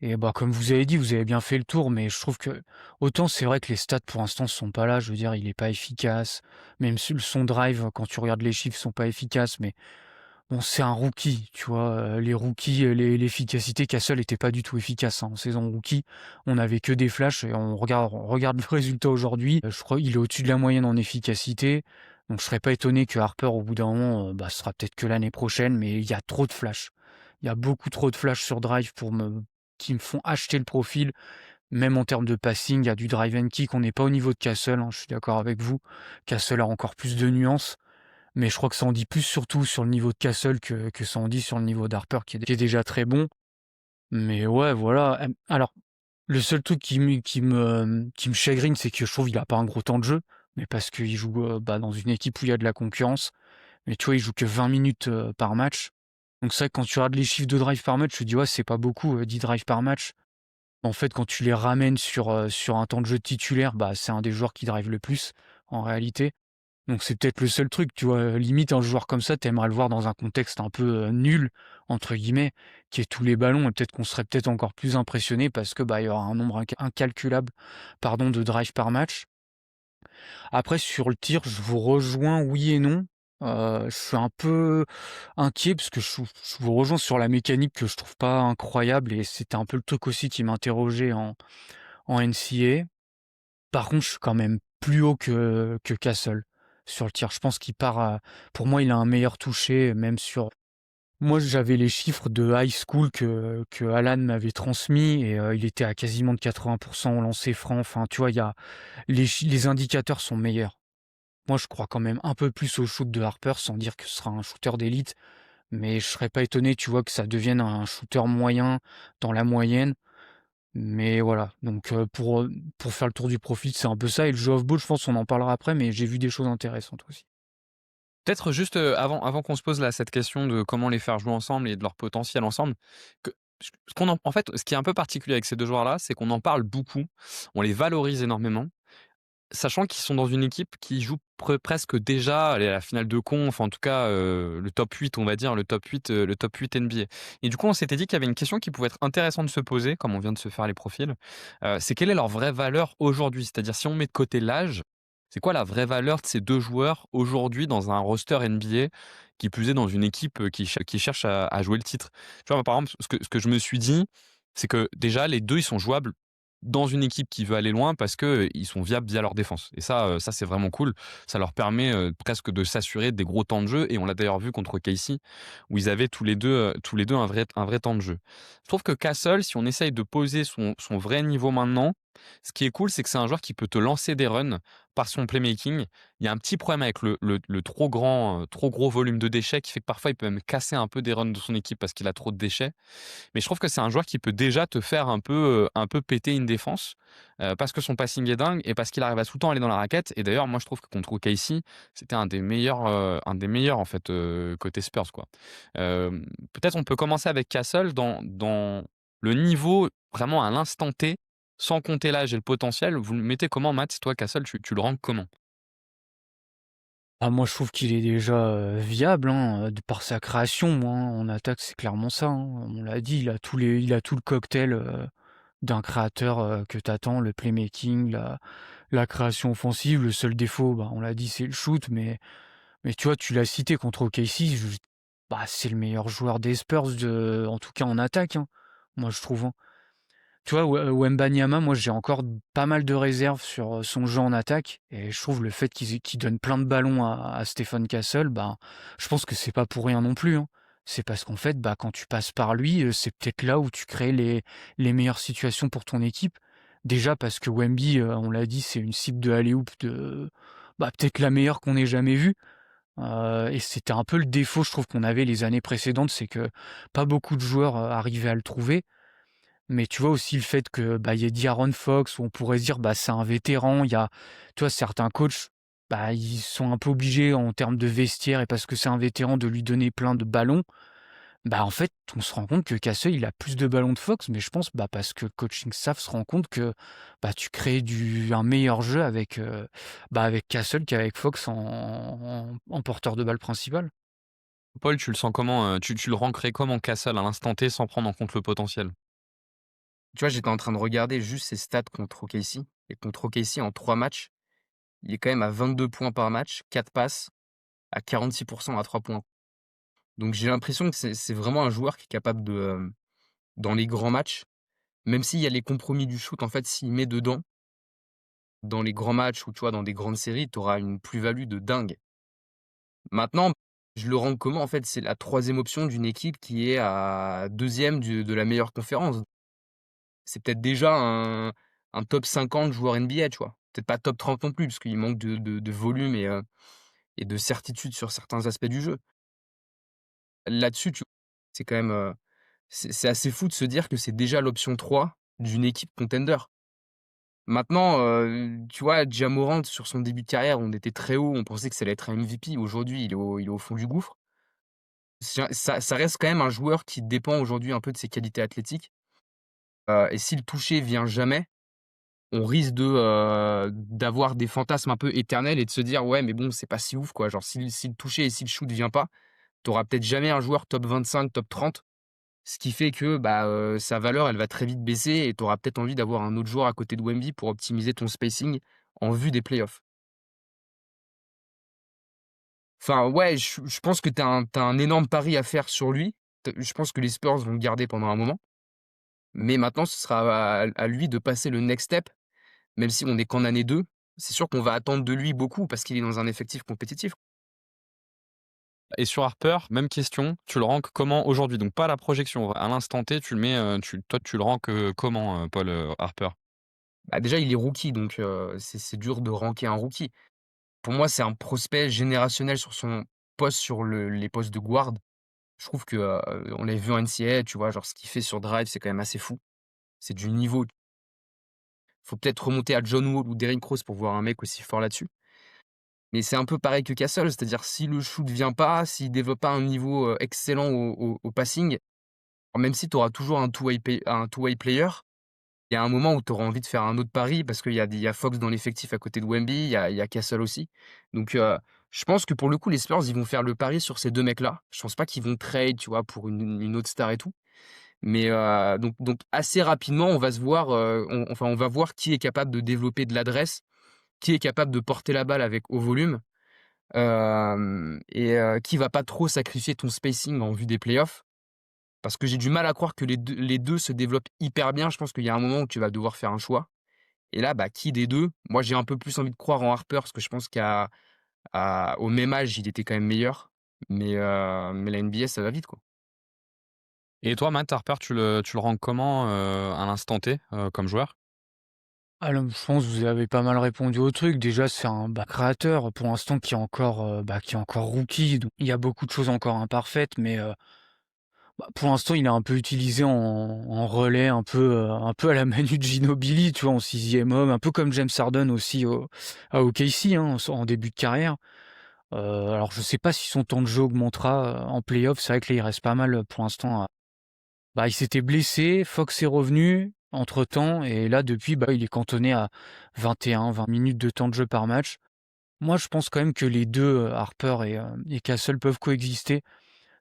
S5: et bah, comme vous avez dit, vous avez bien fait le tour, mais je trouve que autant c'est vrai que les stats pour l'instant sont pas là, je veux dire, il est pas efficace. Même son drive, quand tu regardes les chiffres, sont pas efficaces, mais bon, c'est un rookie, tu vois? Les rookies, l'efficacité, Castle était pas du tout efficace, hein. En saison rookie, on avait que des flashs et on regarde le résultat aujourd'hui, je crois il est au-dessus de la moyenne en efficacité, donc je serais pas étonné que Harper au bout d'un moment, bah, ce sera peut-être que l'année prochaine, mais il y a trop de flashs. Il y a beaucoup trop de flashs sur drive qui me font acheter le profil, même en termes de passing, il y a du drive and kick, on n'est pas au niveau de Castle, hein, je suis d'accord avec vous. Castle a encore plus de nuances. Mais je crois que ça en dit plus surtout sur le niveau de Castle que ça en dit sur le niveau d'Harper qui est déjà très bon. Mais ouais, voilà. Alors, le seul truc qui me chagrine, c'est que je trouve qu'il a pas un gros temps de jeu, mais parce qu'il joue, bah, dans une équipe où il y a de la concurrence. Mais tu vois, il joue que 20 minutes, par match. Donc c'est vrai que quand tu regardes les chiffres de drive par match, tu te dis: «Ouais, c'est pas beaucoup, 10 drives par match». En fait, quand tu les ramènes sur un temps de jeu titulaire, bah, c'est un des joueurs qui drive le plus, en réalité. Donc c'est peut-être le seul truc, tu vois? Limite un joueur comme ça, tu aimerais le voir dans un contexte un peu, «nul» entre guillemets, qui est tous les ballons et peut-être qu'on serait peut-être encore plus impressionné parce que, bah, il y aura un nombre incalculable, pardon, de drives par match. Après sur le tir, je vous rejoins oui et non. Je suis un peu inquiet parce que je vous rejoins sur la mécanique que je trouve pas incroyable et c'était un peu le truc aussi qui m'interrogeait en NCAA. Par contre, je suis quand même plus haut que Castle sur le tir. Je pense qu'il part à pour moi, il a un meilleur toucher, même sur moi, j'avais les chiffres de high school que Alan m'avait transmis et il était à quasiment de 80 au lancer franc. Enfin, tu vois, il y a les indicateurs sont meilleurs. Moi, je crois quand même un peu plus au shoot de Harper, sans dire que ce sera un shooter d'élite, mais je serais pas étonné, tu vois, que ça devienne un shooter moyen dans la moyenne. Mais voilà, donc pour faire le tour du profil, c'est un peu ça et le jeu off-ball, je pense on en parlera après, mais j'ai vu des choses intéressantes aussi.
S3: peut-être juste, avant qu'on se pose là cette question de comment les faire jouer ensemble et de leur potentiel ensemble, que ce qu'on en fait, ce qui est un peu particulier avec ces 2 joueurs-là, c'est qu'on en parle beaucoup, on les valorise énormément. Sachant qu'ils sont dans une équipe qui joue presque déjà allez, à la finale de conf, en tout cas, le top 8 on va dire, le top 8 NBA et du coup, on s'était dit qu'il y avait une question qui pouvait être intéressante de se poser, comme on vient de se faire les profils, c'est quelle est leur vraie valeur aujourd'hui? C'est-à-dire si on met de côté l'âge, c'est quoi la vraie valeur de ces 2 joueurs aujourd'hui dans un roster NBA, qui plus est dans une équipe, qui cherche à jouer le titre? Tu vois, moi, par exemple, ce que je me suis dit, c'est que déjà les 2 ils sont jouables dans une équipe qui veut aller loin parce que, ils sont viables via leur défense et ça c'est vraiment cool. Ça leur permet, presque de s'assurer des gros temps de jeu et on l'a d'ailleurs vu contre Casey où ils avaient tous les 2 un vrai temps de jeu. Je trouve que Castle, si on essaye de poser son vrai niveau maintenant, ce qui est cool, c'est que c'est un joueur qui peut te lancer des runs par son playmaking. Il y a un petit problème avec le trop gros volume de déchets qui fait que parfois il peut même casser un peu des runs de son équipe parce qu'il a trop de déchets. Mais je trouve que c'est un joueur qui peut déjà te faire un peu péter une défense, parce que son passing est dingue et parce qu'il arrive à tout le temps aller dans la raquette et d'ailleurs moi je trouve que contre OKC, c'était un des meilleurs en fait, côté Spurs quoi. Peut-être on peut commencer avec Castle dans le niveau vraiment à l'instant T, sans compter l'âge et le potentiel. Vous le mettez comment Matt? Toi Castle, tu le ranks comment?
S5: Ah moi je trouve qu'il est déjà, viable, hein, de par sa création moi, hein, en attaque c'est clairement ça, hein. On l'a dit, il a tout le cocktail, d'un créateur, que t'attends, le playmaking, la création offensive. Le seul défaut, bah, on l'a dit, c'est le shoot, mais tu vois, tu l'as cité contre OKC, bah, c'est le meilleur joueur des Spurs en tout cas en attaque, hein, moi je trouve, hein. Tu vois, Wembanyama, moi j'ai encore pas mal de réserves sur, son jeu en attaque et je trouve le fait qu'il donne plein de ballons à Stephen Castle, ben, je pense que c'est pas pour rien non plus, hein. c'est parce qu'en fait, bah, quand tu passes par lui, c'est peut-être là où tu crées les meilleures situations pour ton équipe. Déjà parce que Wemby, on l'a dit, c'est une cible de alley-oop de bah, peut-être la meilleure qu'on ait jamais vue, et c'était un peu le défaut, je trouve, qu'on avait les années précédentes, c'est que pas beaucoup de joueurs, arrivaient à le trouver. Mais tu vois aussi le fait que, bah, il y ait De'Aaron Fox, où on pourrait se dire, bah, c'est un vétéran. Il y a, tu vois, certains coachs, bah, ils sont un peu obligés en termes de vestiaire et parce que c'est un vétéran de lui donner plein de ballons. Bah, en fait, on se rend compte que Castle, il a plus de ballons de Fox, mais je pense, bah, parce que le coaching staff se rend compte que, bah, tu crées un meilleur jeu avec, bah, avec Castle qu'avec Fox en porteur de balle principal.
S3: Paul, tu le sens comment, tu le rankerais comment Castle à l'instant T sans prendre en compte le potentiel?
S4: Tu vois, j'étais en train de regarder juste ses stats contre OKC et contre OKC en 3 matchs, il est quand même à 22 points par match, 4 passes, à 46 à 3 points. Donc j'ai l'impression que c'est vraiment un joueur qui est capable de, dans les grands matchs, même s'il y a les compromis du shoot, en fait, s'il met dedans, dans les grands matchs ou tu vois, dans des grandes séries, tu auras une plus-value de dingue. Maintenant, je le rends comment? En fait, c'est la troisième option d'une équipe qui est à deuxième de la meilleure conférence. C'est peut-être déjà un top 50 joueur NBA, tu vois? Peut-être pas top 30 non plus, parce qu'il manque de volume et de certitude sur certains aspects du jeu. Là-dessus, c'est quand même, c'est assez fou de se dire que c'est déjà l'option 3 d'une équipe contender. Maintenant, tu vois, Ja Morant sur son début de carrière, on était très haut, on pensait que ça allait être un MVP. Aujourd'hui, il est au fond du gouffre. Ça reste quand même un joueur qui dépend aujourd'hui un peu de ses qualités athlétiques, et si le toucher vient jamais, on risque d'avoir des fantasmes un peu éternels et de se dire: «Ouais, mais bon, c'est pas si ouf, quoi». Genre si le toucher et si le shoot vient pas, tu auras peut-être jamais un joueur top 25, top 30. Ce qui fait que, bah, sa valeur, elle va très vite baisser et tu auras peut-être envie d'avoir un autre joueur à côté de Wemby pour optimiser ton spacing en vue des playoffs. Enfin, ouais, je pense que tu as un énorme pari à faire sur lui. Je pense que les Spurs vont le garder pendant un moment, mais maintenant ce sera à lui de passer le next step, même si on n'est qu'en année 2. C'est sûr qu'on va attendre de lui beaucoup parce qu'il est dans un effectif compétitif.
S3: Et sur Harper, même question, tu le ranques comment aujourd'hui? Donc pas la projection, à l'instant T, tu le mets, toi tu le ranques, comment, Paul, Harper?
S4: Bah, déjà, il est rookie, donc c'est dur de ranker un rookie. Pour moi, c'est un prospect générationnel sur son poste, sur les postes de guard. Je trouve que, on l'a vu en NCAA, tu vois? Genre ce qu'il fait sur drive, c'est quand même assez fou. C'est du niveau. Faut peut-être remonter à John Wall ou Derrick Rose pour voir un mec aussi fort là-dessus. Mais c'est un peu pareil que Castle, c'est-à-dire si le shoot vient pas, s'il développe pas un niveau, excellent au passing, même si tu auras toujours un two-way player, il y a un moment où tu auras envie de faire un autre pari parce qu'il y a Fox dans l'effectif à côté de Wemby, il y a Castle aussi. Donc, je pense que pour le coup, les Spurs, ils vont faire le pari sur ces 2 mecs-là. Je pense pas qu'ils vont trade, tu vois, pour une autre star et tout. Mais, donc assez rapidement, on va se voir, on va voir qui est capable de développer de l'adresse, qui est capable de porter la balle avec haut volume, et qui va pas trop sacrifier ton spacing en vue des playoffs. Parce que j'ai du mal à croire que les deux se développent hyper bien. Je pense qu'il y a un moment où tu vas devoir faire un choix. Et là, bah, qui des 2? Moi, j'ai un peu plus envie de croire en Harper parce que je pense au même âge, il était quand même meilleur. Mais la NBA, ça va vite, quoi.
S3: Et toi, Matt, Harper, tu le ranques comment, à l'instant T, comme joueur?
S5: Alors, je pense que vous avez pas mal répondu au truc. Déjà, c'est un, bah, créateur pour l'instant qui est encore, bah, qui est encore rookie, donc il y a beaucoup de choses encore imparfaites, mais bah, pour l'instant, il est un peu utilisé en relais, un peu à la Manu Ginobili, tu vois, en sixième homme, un peu comme James Harden aussi à OKC, hein, en début de carrière. Alors je sais pas si son temps de jeu augmentera, en play-off. C'est vrai que là, il reste pas mal, pour l'instant à bah, il s'était blessé, Fox est revenu entre-temps et là, depuis, bah, il est cantonné à 21-20 minutes de temps de jeu par match. Moi, je pense quand même que les 2, Harper et Castle peuvent coexister.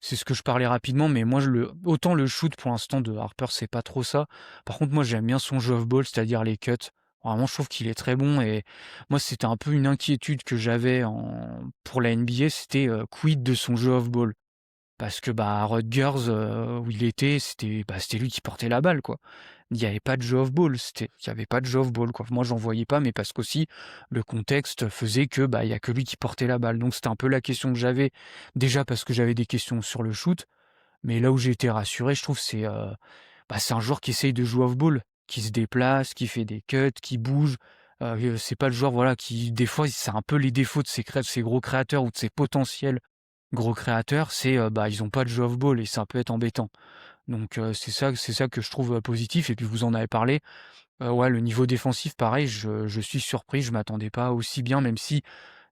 S5: C'est ce que je parlais rapidement, mais moi, autant le shoot pour l'instant de Harper, c'est pas trop ça. Par contre, moi, j'aime bien son jeu off-ball, c'est-à-dire les cuts. Vraiment, je trouve qu'il est très bon et moi, c'était un peu une inquiétude que j'avais pour la NBA, c'était quid de son jeu off-ball. Parce que bah, à Rutgers, où il était, c'était lui qui portait la balle, quoi. Il y avait pas de jeu off-ball, il y avait pas de jeu off-ball, quoi. Moi, j'en voyais pas, mais parce qu'aussi le contexte faisait que, bah, il y a que lui qui portait la balle. Donc c'était un peu la question que j'avais, déjà parce que j'avais des questions sur le shoot, Mais là où j'ai été rassuré, je trouve, c'est un joueur qui essaye de jouer off-ball, qui se déplace, qui fait des cuts, qui bouge. C'est pas le joueur, voilà, qui des fois, c'est un peu les défauts de ces gros créateurs ou de ces potentiels gros créateurs, ils ont pas de jeu off-ball et ça peut être embêtant. Donc c'est ça que je trouve, positif et puis vous en avez parlé. Ouais, le niveau défensif, pareil, je suis surpris, je m'attendais pas aussi bien, même si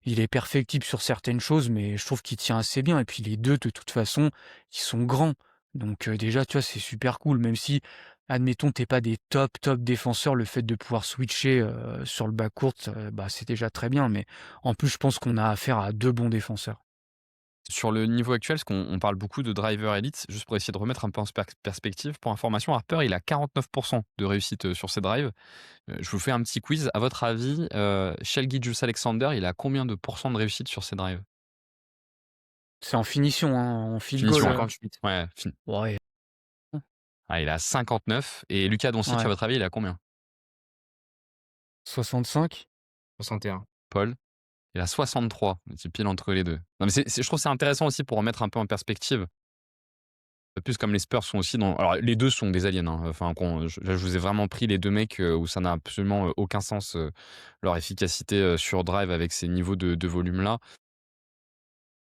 S5: il est perfectible sur certaines choses, mais je trouve qu'il tient assez bien et puis les 2 de toute façon, ils sont grands. Donc déjà, tu vois, c'est super cool, même si, admettons, tu pas des top défenseurs, le fait de pouvoir switcher, sur le bas court, c'est déjà très bien, mais en plus, je pense qu'on a affaire à 2 bons défenseurs.
S3: Sur le niveau actuel, parce qu'on parle beaucoup de driver elite, juste pour essayer de remettre un peu en perspective, pour information, Harper, il a 49% de réussite sur ses drives. Je vous fais un petit quiz. À votre avis, Shai Gilgeous-Alexander, il a combien de pourcents de réussite sur ses drives?
S5: C'est en finition, hein, en field goal,
S3: Finition.
S4: 58.
S3: Ouais,
S5: ouais,
S3: il a 59. Et Luka Doncic, à
S5: ouais,
S3: votre avis, il a combien?
S5: 65?
S4: 61.
S3: Paul? Il a 63. C'est pile entre les deux. Non, mais je trouve que c'est intéressant aussi pour remettre un peu en perspective. Plus comme les Spurs sont aussi dans. Alors, les deux sont des aliens, hein. Enfin, là, je vous ai vraiment pris les deux mecs où ça n'a absolument aucun sens, leur efficacité sur drive avec ces niveaux de volume-là.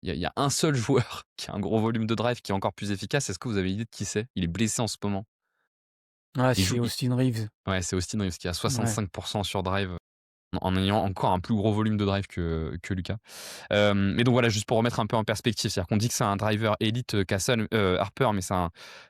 S3: Il y a un seul joueur qui a un gros volume de drive qui est encore plus efficace. Est-ce que vous avez idée de qui c'est? Il est blessé en ce moment.
S5: Ouais,
S3: Il joue.
S5: c'est Austin Reeves.
S3: Ouais, c'est Austin Reeves qui a
S5: Ouais.
S3: 65% sur drive en ayant encore un plus gros volume de drive que Lucas. Mais donc voilà, juste pour remettre un peu en perspective, c'est-à-dire qu'on dit que c'est un driver élite Castle, Harper, mais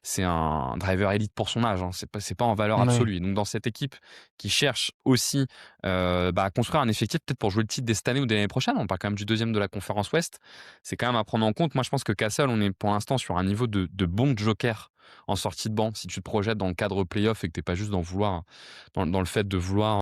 S3: c'est un driver élite pour son âge, hein. C'est pas en valeur
S5: Ouais.
S3: absolue. Donc dans cette équipe qui cherche aussi à construire un effectif peut-être pour jouer le titre dès cette année ou dès l'année prochaine, on parle quand même du deuxième de la conférence Ouest, c'est quand même à prendre en compte. Moi je pense que Castle, on est pour l'instant sur un niveau de bon joker en sortie de banc, si tu te projettes dans le cadre playoff et que t'es pas juste dans le fait de vouloir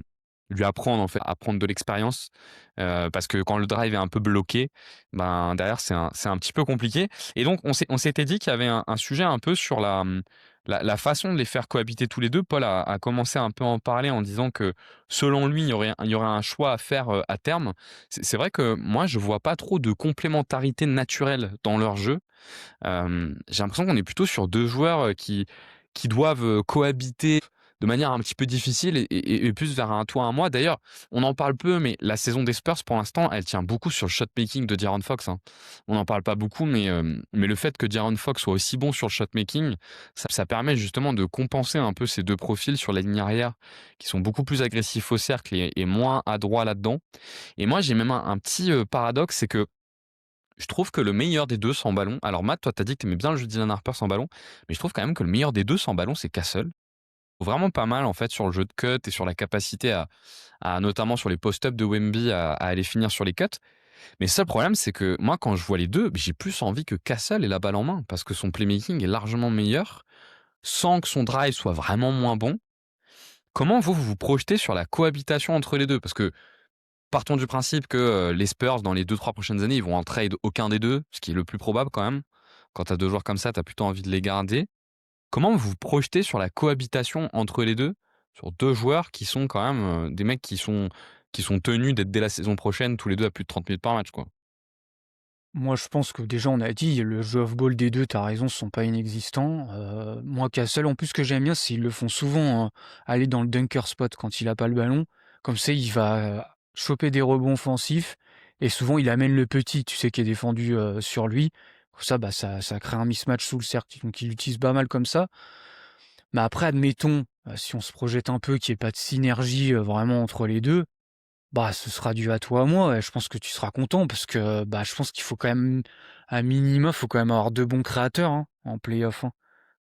S3: lui apprendre en fait, à prendre de l'expérience, parce que quand le drive est un peu bloqué, ben, derrière c'est un petit peu compliqué et donc on s'était dit qu'il y avait un sujet un peu sur la façon de les faire cohabiter tous les 2. Paul a commencé un peu à en parler en disant que selon lui, il y aurait un choix à faire, à terme. C'est vrai que moi je vois pas trop de complémentarité naturelle dans leur jeu. J'ai l'impression qu'on est plutôt sur 2 joueurs, qui doivent, cohabiter de manière un petit peu difficile et plus vers un toi, un moi. D'ailleurs, on en parle peu, mais la saison des Spurs, pour l'instant, elle tient beaucoup sur le shot making de De'Aaron Fox, hein. On n'en parle pas beaucoup, mais le fait que De'Aaron Fox soit aussi bon sur le shot making, ça permet justement de compenser un peu ces 2 profils sur la ligne arrière, qui sont beaucoup plus agressifs au cercle et moins adroits là-dedans. Et moi, j'ai même un petit, paradoxe, c'est que je trouve que le meilleur des 2 sans ballon. Alors Matt, toi, tu as dit que tu aimais bien le jeu de Dylan Harper sans ballon, mais je trouve quand même que le meilleur des 2 sans ballon, c'est Castle. Vraiment pas mal en fait sur le jeu de cut et sur la capacité à notamment sur les post-up de Wemby à aller finir sur les cuts. Mais le seul problème, c'est que moi, quand je vois les 2, j'ai plus envie que Castle ait la balle en main parce que son playmaking est largement meilleur, sans que son drive soit vraiment moins bon. Comment vous vous projetez sur la cohabitation entre les 2? Parce que partons du principe que, les Spurs dans les 2-3 prochaines années, ils vont en trade aucun des 2, ce qui est le plus probable quand même. Quand tu as 2 joueurs comme ça, tu as plutôt envie de les garder. Comment vous vous projetez sur la cohabitation entre les 2, sur 2 joueurs qui sont quand même, des mecs qui sont tenus d'être dès la saison prochaine tous les 2 à plus de 30 minutes par match, quoi?
S5: Moi, je pense que déjà, on a dit, le jeu off-ball des 2, tu raison, sont pas inexistants. Moi, Castle, en plus, ce que j'aime bien, c'est qu'ils le font souvent, aller dans le dunker spot quand il a pas le ballon. Comme ça, il va, choper des rebonds offensifs et souvent, il amène le petit, tu sais, qui est défendu, sur lui. Comme ça, ça crée un mismatch sous le cercle, donc il l'utilise pas mal comme ça. Mais après, admettons, si on se projette un peu qu'il y ait pas de synergie, vraiment entre les 2. Ce sera dû à toi, à moi et je pense que tu seras content parce que, je pense qu'il faut quand même un minimum, faut quand même avoir 2 bons créateurs, hein, en play-off, hein.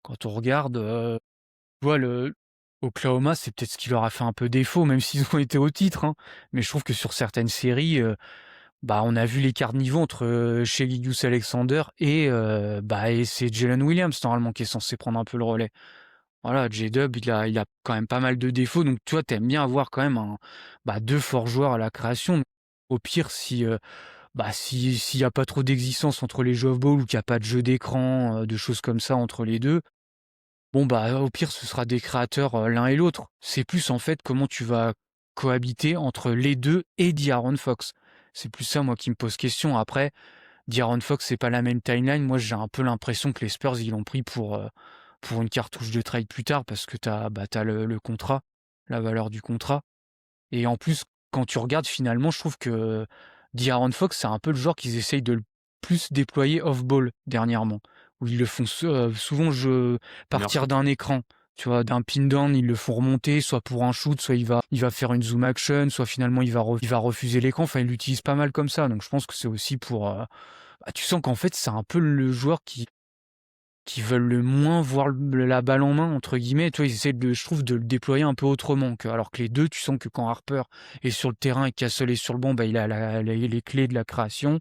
S5: Quand on regarde, tu vois le Oklahoma, c'est peut-être ce qui leur a fait un peu défaut, même s'ils ont été au titre, hein. Mais je trouve que sur certaines séries, on a vu l'écart de niveau entre, Shai Gilgeous-Alexander et c'est Jalen Williams normalement qui est censé prendre un peu le relais. Voilà, J-Dub, il a quand même pas mal de défauts, donc tu vois, tu bien avoir quand même 2 forts joueurs à la création. Au pire, s'il y a pas trop d'existence entre les jeux off-ball ou qu'il y a pas de jeu d'écran, de choses comme ça entre les 2, au pire, ce sera des créateurs, l'un et l'autre. C'est plus, en fait, comment tu vas cohabiter entre les 2 et De'Aaron Fox. C'est plus ça, moi, qui me pose question. Après, De'Aaron Fox, c'est pas la même timeline. Moi, j'ai un peu l'impression que les Spurs, ils l'ont pris pour une cartouche de trade plus tard parce que t'as le contrat, la valeur du contrat. Et en plus, quand tu regardes finalement, je trouve que De'Aaron Fox, c'est un peu le genre qu'ils essayent de le plus déployer off-ball dernièrement, où ils le font souvent
S4: Meilleur
S5: partir
S4: shoot.
S5: d'un écran, tu vois, d'un pin down, ils le font remonter, soit pour un shoot, soit il va faire une zoom action, soit finalement il va refuser l'écran. Enfin, il l'utilise pas mal comme ça. Donc je pense que c'est aussi pour. Tu sens qu'en fait, c'est un peu le joueur qui veulent le moins voir la balle en main entre guillemets, tu vois? Ils essaient je trouve de le déployer un peu autrement alors que les 2 tu sens que quand Harper est sur le terrain et Castle est sur le banc, il a les clés de la création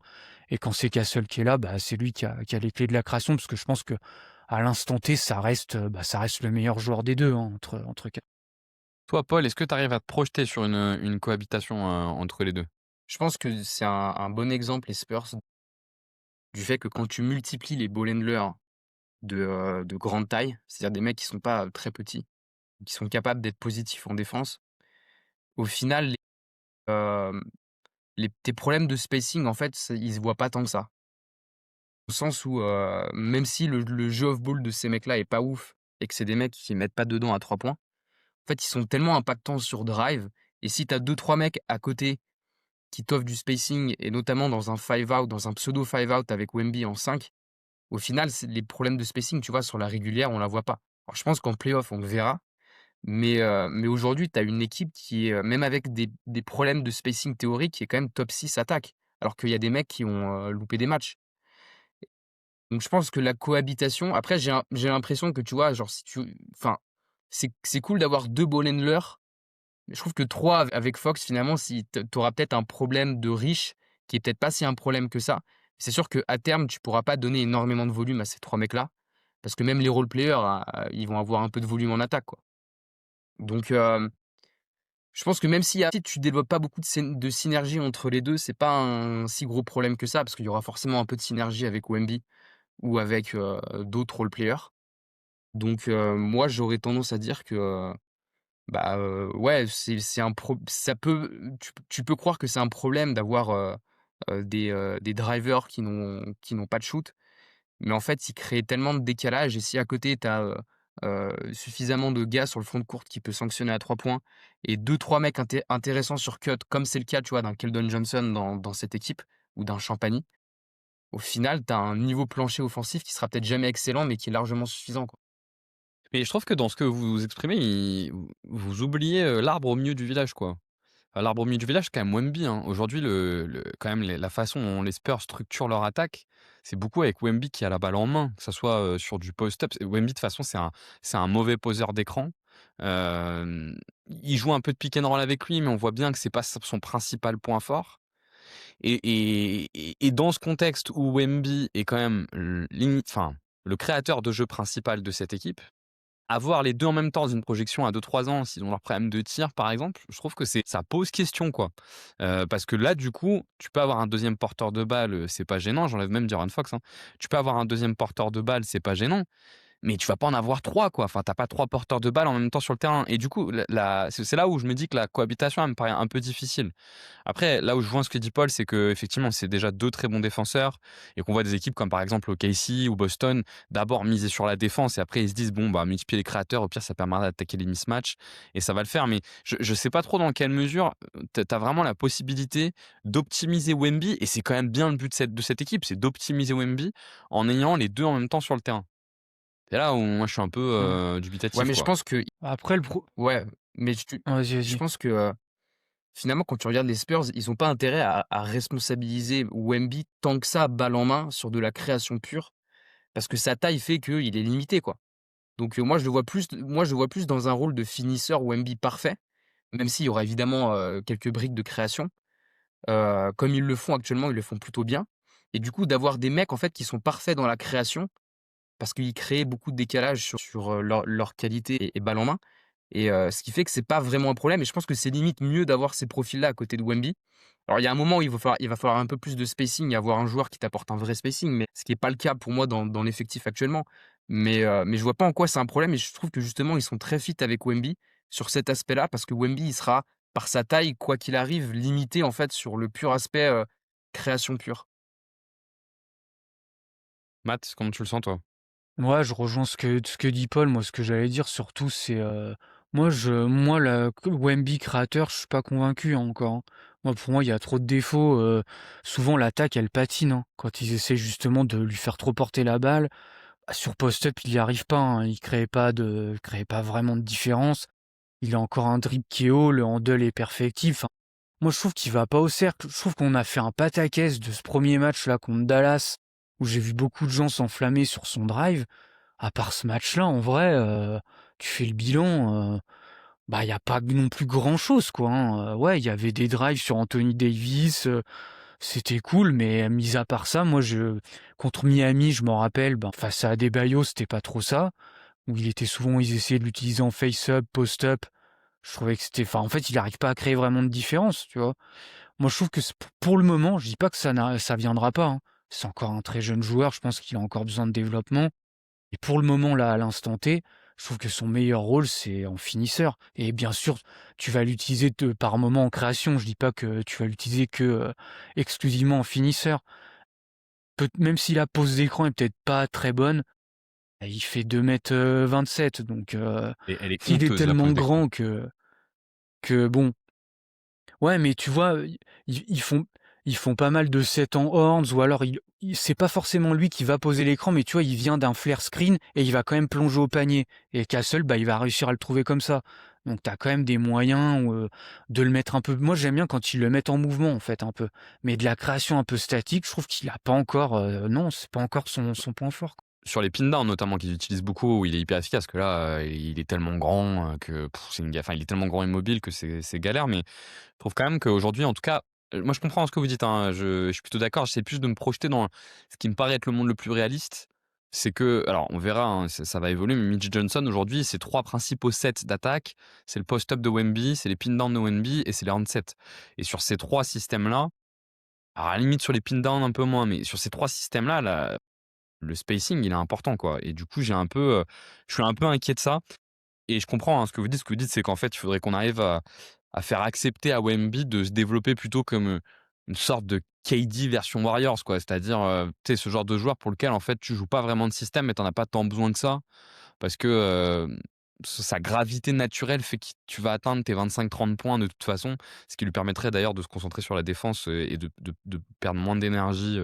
S5: et quand c'est Castle qui est là, c'est lui qui a les clés de la création parce que je pense qu'à l'instant T, ça reste le meilleur joueur des 2 hein, entre Ca
S3: Toi, Paul, est-ce que tu arrives à te projeter sur une cohabitation, entre les 2?
S4: Je pense que c'est un bon exemple, les Spurs, du fait que quand tu multiplies les ball handlers de grande taille, c'est-à-dire des mecs qui sont pas très petits, qui sont capables d'être positifs en défense, au final, hem, tes problèmes de spacing, en fait, ils se voient pas tant que ça. Au sens où, même si le jeu off ball de ces mecs-là est pas ouf et que c'est des mecs qui mettent pas dedans à 3 points, en fait, ils sont tellement impactants sur drive et si tu as 2-3 mecs à côté qui t'offrent du spacing et notamment dans un five out, dans un pseudo five out avec Wemby en 5, au final, c'est les problèmes de spacing, tu vois, sur la régulière, on la voit pas. Alors je pense qu'en playoff, on le verra, mais aujourd'hui, tu as une équipe qui est, même avec des problèmes de spacing théorique, qui est quand même top 6 attaque, alors qu'il y a des mecs qui ont, loupé des matchs. Donc je pense que la cohabitation après j'ai l'impression que, tu vois, genre si tu enfin, c'est cool d'avoir 2 ball handlers, mais je trouve que 3 avec Fox finalement si tu auras peut-être un problème de riche, qui est peut-être pas si un problème que ça. C'est sûr qu'à terme, tu pourras pas donner énormément de volume à ces 3 mecs-là, parce que même les role players, ils vont avoir un peu de volume en attaque, quoi. Donc je pense que même si tu développes pas beaucoup de synergie entre les 2, c'est pas un si gros problème que ça, parce qu'il y aura forcément un peu de synergie avec Wemby ou avec, d'autres role players. Donc moi, j'aurais tendance à dire que, ouais, c'est un pro ça peut tu peux croire que c'est un problème d'avoir, des drivers qui n'ont pas de shoot, mais en fait, ils créent tellement de décalage et si à côté tu as, suffisamment de gars sur le front de courte qui peut sanctionner à 3 points et deux trois mecs intéressants sur cut, comme c'est le cas, tu vois, d'un Keldon Johnson dans cette équipe ou d'un Champagny, au final, tu as un niveau plancher offensif qui sera peut-être jamais excellent, mais qui est largement suffisant, quoi.
S3: Mais je trouve que dans ce que vous exprimez, vous oubliez, l'arbre au milieu du village, quoi. L'arbre au milieu du village, c'est quand même Wemby, hein. Aujourd'hui, quand même, la façon dont les Spurs structurent leur attaque, c'est beaucoup avec Wemby qui a la balle en main, que ça soit sur du post-up. Wemby, de toute façon, c'est un mauvais poseur d'écran. Il joue un peu de pick and roll avec lui, mais on voit bien que c'est pas son principal point fort. Et dans ce contexte où Wemby est quand même enfin, le créateur de jeu principal de cette équipe, avoir les 2 en même temps dans une projection à 2-3 ans, s'ils ont leurs problèmes de tir, par exemple, je trouve que ça pose question, quoi. Parce que là, du coup, tu peux avoir un deuxième porteur de balle, c'est pas gênant. J'enlève même De'Aaron Fox, hein. Tu peux avoir un deuxième porteur de balle, c'est pas gênant. Mais tu vas pas en avoir 3 quoi. Enfin, t'as pas 3 porteurs de balles en même temps sur le terrain. Et du coup, c'est là où je me dis que la cohabitation, elle me paraît un peu difficile. Après, là où je vois ce que dit Paul, c'est qu'effectivement, c'est déjà 2 très bons défenseurs et qu'on voit des équipes comme par exemple OKC ou Boston, d'abord miser sur la défense et après ils se disent: «Bon, bah, multiplier les créateurs, au pire ça permettra d'attaquer les mismatchs et ça va le faire». Mais je sais pas trop dans quelle mesure, tu as vraiment la possibilité d'optimiser Wemby et c'est quand même bien le but de cette équipe, c'est d'optimiser Wemby en ayant les 2 en même temps sur le terrain. C'est là où moi je suis un peu,
S4: Mmh. Ouais,
S3: dubitatif,
S4: mais je
S3: quoi.
S4: pense que
S5: Après le pro
S4: ouais, mais
S5: vas-y,
S4: je
S5: vas-y.
S4: pense que, finalement, quand tu regardes les Spurs, ils ont pas intérêt à responsabiliser Wemby tant que ça, balle en main, sur de la création pure, parce que sa taille fait qu'il est limité, quoi. Donc moi, je le vois plus dans un rôle de finisseur Wemby parfait, même s'il y aura évidemment, quelques briques de création. Comme ils le font actuellement, ils le font plutôt bien et du coup, d'avoir des mecs, en fait, qui sont parfaits dans la création, parce qu'ils créent beaucoup de décalage sur leur qualité et balle en main et ce qui fait que c'est pas vraiment un problème et je pense que c'est limite mieux d'avoir ces profils-là à côté de Wemby. Alors il y a un moment où il va falloir un peu plus de spacing et avoir un joueur qui t'apporte un vrai spacing, mais ce qui est pas le cas pour moi dans l'effectif actuellement. Mais je vois pas en quoi c'est un problème et je trouve que justement ils sont très fit avec Wemby sur cet aspect-là parce que Wemby, il sera, par sa taille, quoi qu'il arrive, limité en fait sur le pur aspect, création pure.
S3: Matt, comment tu le sens, toi?
S5: Ouais, je rejoins ce que dit Paul. Moi, ce que j'allais dire surtout, c'est, moi la que Wemby créateur, je suis pas convaincu, hein, encore, hein. Moi, pour moi, il y a trop de défauts, souvent l'attaque, elle patine, hein, quand ils essaient justement de lui faire trop porter la balle. Bah, sur post-up, il y arrive pas, hein, il crée pas vraiment de différence. Il a encore un dribble qui est haut, le handle est perfectible. Enfin, moi, je trouve qu'il va pas au cercle. Je trouve qu'on a fait un pataquès de ce premier match-là contre Dallas, où j'ai vu beaucoup de gens s'enflammer sur son drive. À part ce match-là, en vrai, tu fais le bilan, bah, il y a pas non plus grand-chose, quoi, hein. Ouais, il y avait des drives sur Anthony Davis, c'était cool, mais mis à part ça, moi, contre Miami, je m'en rappelle, ben, face à Adebayo, c'était pas trop ça, où ils essayaient de l'utiliser en face-up, post-up. Je trouvais que c'était, enfin, en fait, il arrive pas à créer vraiment de différence, tu vois? Moi, je trouve que pour le moment, je dis pas que ça viendra pas, hein. C'est encore un très jeune joueur, je pense qu'il a encore besoin de développement. Et pour le moment, là, à l'instant T, je trouve que son meilleur rôle, c'est en finisseur. Et bien sûr, tu vas l'utiliser par moment en création. Je dis pas que tu vas l'utiliser que exclusivement en finisseur. Même si la pose d'écran est peut-être pas très bonne, bah, il fait 2,27 m. Donc,
S3: Et elle est
S5: il est
S3: honteuse, la
S5: tellement
S3: pose d'écran.
S5: grand que bon, ouais, mais tu vois, ils font pas mal de sets en horns ou alors c'est pas forcément lui qui va poser l'écran, mais tu vois, il vient d'un flare screen et il va quand même plonger au panier et Castle, bah, il va réussir à le trouver comme ça. Donc tu as quand même des moyens, de le mettre un peu, moi j'aime bien quand ils le mettent en mouvement en fait un peu, mais de la création un peu statique, je trouve qu'il a pas encore, non, c'est pas encore son point fort, quoi.
S3: Sur les pin downs notamment qu'ils utilisent beaucoup, où il est hyper efficace, que là, il est tellement grand, que c'est une ga enfin, il est tellement grand et mobile que c'est galère, mais je trouve quand même qu'aujourd'hui, en tout cas, moi je comprends ce que vous dites, hein, je suis plutôt d'accord. J'essaie plus de me projeter dans ce qui me paraît être le monde le plus réaliste. C'est que alors on verra, hein, ça va évoluer, mais Mitch Johnson aujourd'hui, ses 3 principaux sets d'attaque, c'est le post-up de Wemby, c'est les pin downs de Wemby et c'est les handsets. Et sur ces 3 systèmes-là, alors à la limite sur les pin downs un peu moins, mais sur ces 3 systèmes-là, le spacing, il est important, quoi. Et du coup, je suis un peu inquiet de ça. Et je comprends, hein, ce que vous dites. Ce que vous dites, c'est qu'en fait, il faudrait qu'on arrive à faire accepter à Wemby de se développer plutôt comme une sorte de KD version Warriors, quoi. C'est-à-dire, tu sais, ce genre de joueur pour lequel, en fait, tu joues pas vraiment de système, mais t'en as pas tant besoin que ça. Parce que sa gravité naturelle fait que tu vas atteindre tes 25-30 points de toute façon, ce qui lui permettrait d'ailleurs de se concentrer sur la défense et de perdre moins d'énergie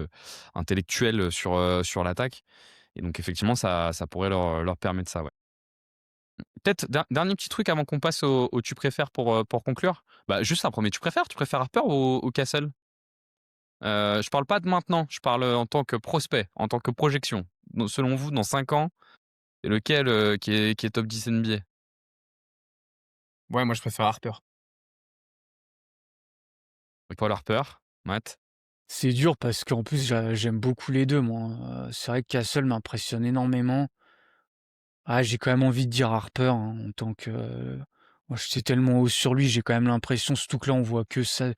S3: intellectuelle sur l'attaque. Et donc effectivement, ça pourrait leur permettre ça, ouais. Peut-être dernier petit truc avant qu'on passe au tu préfères pour conclure. Bah, juste un premier tu préfères? Tu préfères Harper ou Castle? Je parle pas de maintenant, je parle, en tant que prospect, en tant que projection. Selon vous, dans 5 ans, c'est lequel, qui est top 10 NBA?
S4: Ouais, moi, je préfère Harper.
S3: Paul Harper, Matt?
S5: C'est dur parce qu'en plus, j'aime beaucoup les 2 moi, hein. C'est vrai que Castle m'impressionne énormément. Ah, j'ai quand même envie de dire Harper, hein, en tant que, moi j'étais tellement haut sur lui, j'ai quand même l'impression, surtout que là on voit que ça.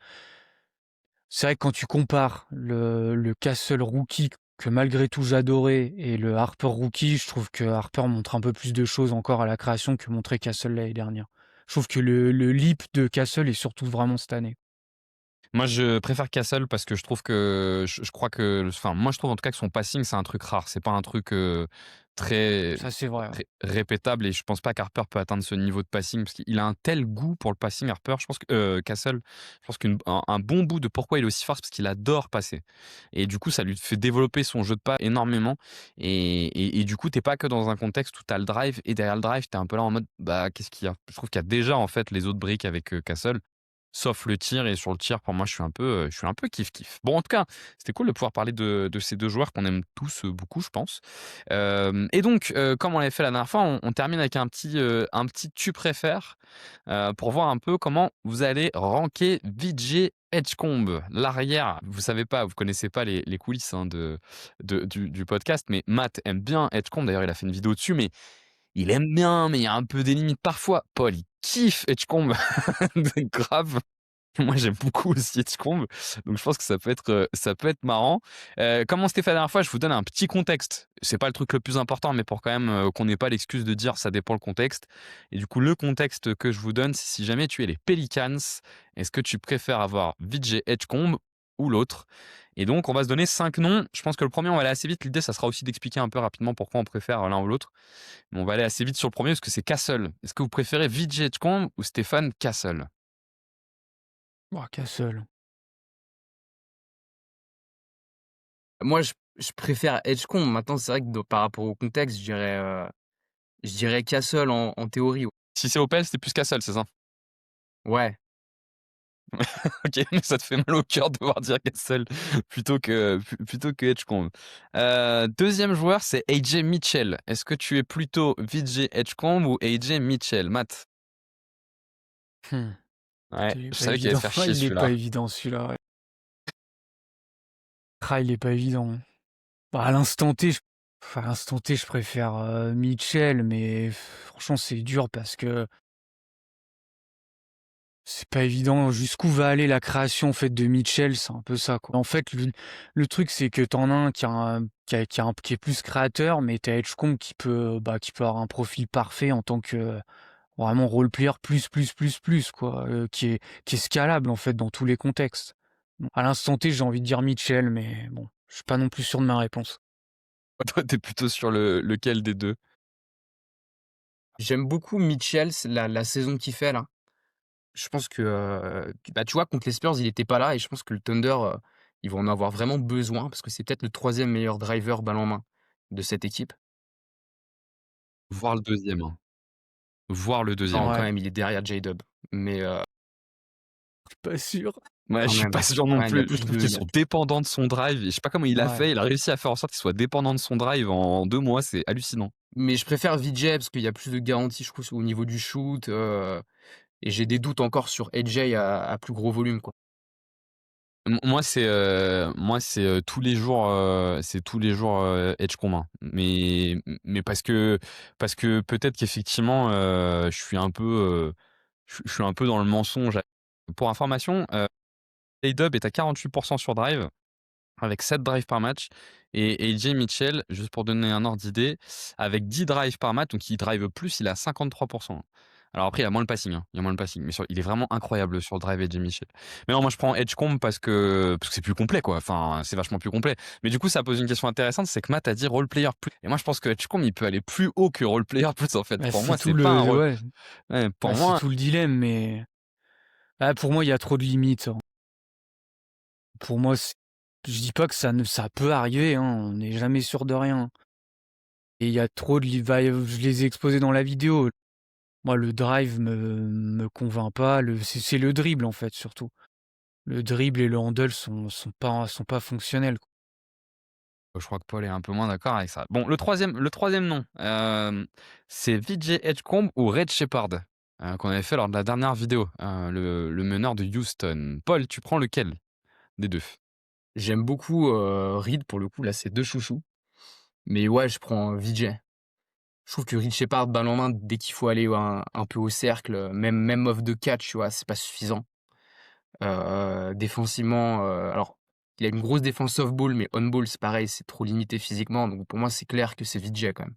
S5: C'est vrai que quand tu compares le Castle rookie que malgré tout j'adorais et le Harper rookie, je trouve que Harper montre un peu plus de choses encore à la création que montrait Castle l'année dernière. Je trouve que le leap de Castle est surtout vraiment cette année.
S3: Moi, je préfère Castle parce que je trouve que je crois que enfin, moi, je trouve en tout cas que son passing, c'est un truc rare. C'est pas un truc, très
S5: Ça c'est vrai, ouais.
S3: répétable et je pense pas qu'Harper peut atteindre ce niveau de passing parce qu'il a un tel goût pour le passing, Harper. Je pense que Castle, je pense qu'un bon bout de pourquoi il est aussi fort, c'est parce qu'il adore passer et du coup, ça lui fait développer son jeu de pas énormément et du coup, t'es pas que dans un contexte où tu as le drive et derrière le drive, tu es un peu là en mode: «Bah, qu'est-ce qu'il y a?» Je trouve qu'il y a déjà, en fait, les autres briques avec, Castle. Sauf le tir et sur le tir, pour moi, je suis un peu kiff-kiff. Bon, en tout cas, c'était cool de pouvoir parler de ces 2 joueurs qu'on aime tous, beaucoup, je pense. Et donc, comme on l'avait fait la dernière fois, on termine avec un petit «tu préfères», pour voir un peu comment vous allez ranker VJ Edgecombe, l'arrière. Vous savez pas, vous connaissez pas les coulisses, hein, du podcast, mais Matt aime bien Edgecombe. D'ailleurs, il a fait une vidéo dessus, mais il aime bien, mais il y a un peu des limites parfois. Paul, il kiffe Edgecombe, grave. Moi, j'aime beaucoup aussi Edgecombe, donc je pense que ça peut être marrant. Comme on s'était fait la dernière fois, je vous donne un petit contexte. C'est pas le truc le plus important, mais pour quand même, qu'on n'ait pas l'excuse de dire: «Ça dépend le contexte» et du coup, le contexte que je vous donne, c'est si jamais tu es les Pelicans, est-ce que tu préfères avoir VJ Edgecombe ou l'autre. Et donc, on va se donner 5 noms. Je pense que le premier, on va aller assez vite. L'idée, ça sera aussi d'expliquer un peu rapidement pourquoi on préfère l'un ou l'autre. Mais on va aller assez vite sur le premier parce que c'est Castle. Est-ce que vous préférez Vijay Edgecombe ou Stéphane Castle?
S5: Ouah, Castle.
S4: Moi, je préfère Edgecombe. Maintenant, c'est vrai que par rapport au contexte, je dirais Castle en théorie.
S3: Si c'est Opel, c'était plus Castle, c'est ça?
S4: Ouais.
S3: OK, mais ça te fait mal au cœur de devoir dire Castle plutôt que Edgecombe. 2e joueur, c'est AJ Mitchell. Est-ce que tu es plutôt Vijay Edgecombe ou AJ Mitchell? Matt?
S5: Mmh.
S3: Ouais,
S5: Il est
S3: je
S5: pas
S3: savais qu'il allait
S5: évident.
S3: te faire chier
S5: Il est pas
S3: celui-là.
S5: évident celui-là, ouais. Il est pas évident, hein. Bah, à l'instant T, je préfère, Mitchell, mais franchement, c'est dur parce que c'est pas évident. Jusqu'où va aller la création, en fait, de Mitchell? C'est un peu ça, quoi. En fait, le truc, c'est que tu en as un qui est plus créateur, mais tu as Edgecombe qui peut avoir un profil parfait en tant que, vraiment role player plus, quoi, qui est scalable, en fait, dans tous les contextes. Bon, à l'instant T, j'ai envie de dire Mitchell, mais bon, je suis pas non plus sûr de ma réponse.
S3: Toi, tu plutôt sur lequel des 2?
S4: J'aime beaucoup Mitchell, c'est la saison qu'il fait là. Je pense que, bah, tu vois, contre les Spurs, il était pas là et je pense que le Thunder, ils vont en avoir vraiment besoin parce que c'est peut-être le 3e meilleur driver balle en main de cette équipe.
S3: Voire le 2e, hein. Voire le 2e.
S4: Non, quand
S5: Ouais,
S4: même, il est derrière J-Dub, mais
S5: pas sûr.
S3: Ouais,
S4: quand
S3: je suis
S4: même.
S3: pas sûr non
S4: Ouais,
S3: plus. En plus, je trouve qu'ils
S4: il a
S3: sont dépendants de son drive et je sais pas comment il a
S5: Ouais.
S3: fait. Il a réussi à faire en sorte qu'il soit dépendant de son drive en 2 mois, c'est hallucinant.
S4: mais je préfère VJ parce qu'il y a plus de garanties, je trouve, au niveau du shoot, et j'ai des doutes encore sur AJ à plus gros volume, quoi.
S3: Moi, c'est tous les jours, Edgecombe, hein. Mais parce que peut-être qu'effectivement, je suis un peu, je suis un peu dans le mensonge. Pour information, A-Dub est à 48% sur drive, avec 7 drives par match et AJ Mitchell, juste pour donner un ordre d'idée, avec 10 drives par match, donc il drive plus, il est à 53%. Alors après, il y a moins le passing, hein, il y a moins le passing, mais il est vraiment incroyable sur le drive, AJ Mitchell. Mais non, moi je prends Edgecombe parce que c'est plus complet, quoi. Enfin, c'est vachement plus complet. Mais du coup, ça pose une question intéressante, c'est que Matt a dit role player plus. Et moi, je pense que Edgecombe, il peut aller plus haut que role player plus, en fait.
S5: Bah,
S3: Pour
S5: c'est
S3: moi,
S5: tout
S3: c'est pas un rôle.
S5: ouais,
S3: Ouais, pour
S5: bah, c'est
S3: moi,
S5: tout le dilemme, mais pour moi, il y a trop de limites, hein. Pour moi, je dis pas que ça peut arriver, hein, on n'est jamais sûr de rien. Et il y a trop de li va je les ai exposés dans la vidéo. Moi, le drive me convainc pas, c'est le dribble, en fait, surtout. Le dribble et le handle sont pas fonctionnels, quoi.
S3: je crois que Paul est un peu moins d'accord avec ça. Bon, le troisième nom, c'est Vijay Edgecombe ou Red Shepard, qu'on avait fait lors de la dernière vidéo, le meneur de Houston. Paul, tu prends lequel des 2?
S4: J'aime beaucoup, Reed pour le coup, là, c'est 2 chouchous, mais ouais, je prends VJ. Je trouve que Reed Shepard, balle en main, dès qu'il faut aller un peu au cercle, même off de catch, tu vois, c'est pas suffisant. Défensivement, alors il a une grosse défense off ball, mais on ball, c'est pareil, c'est trop limité physiquement, donc pour moi, c'est clair que c'est VJ quand même.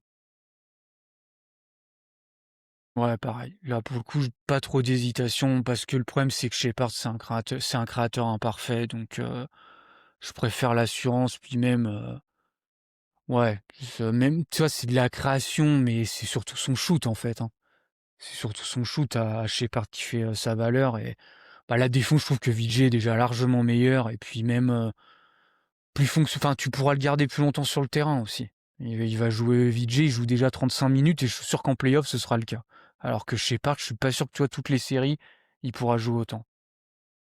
S5: Ouais, pareil. Là, pour le coup, pas trop d'hésitation parce que le problème, c'est que Shepard, c'est un créateur imparfait, donc je préfère l'assurance, puis même, ouais, même, tu vois, c'est de la création, mais c'est surtout son shoot, en fait, hein. C'est surtout son shoot à Shepard qui fait, sa valeur et bah, la défense, je trouve que Vijay est déjà largement meilleur et puis même, enfin, tu pourras le garder plus longtemps sur le terrain aussi. Il va jouer Vijay, il joue déjà 35 minutes et je suis sûr qu'en play-off, ce sera le cas. Alors que Shepard, je suis pas sûr que, tu vois, toutes les séries, il pourra jouer autant.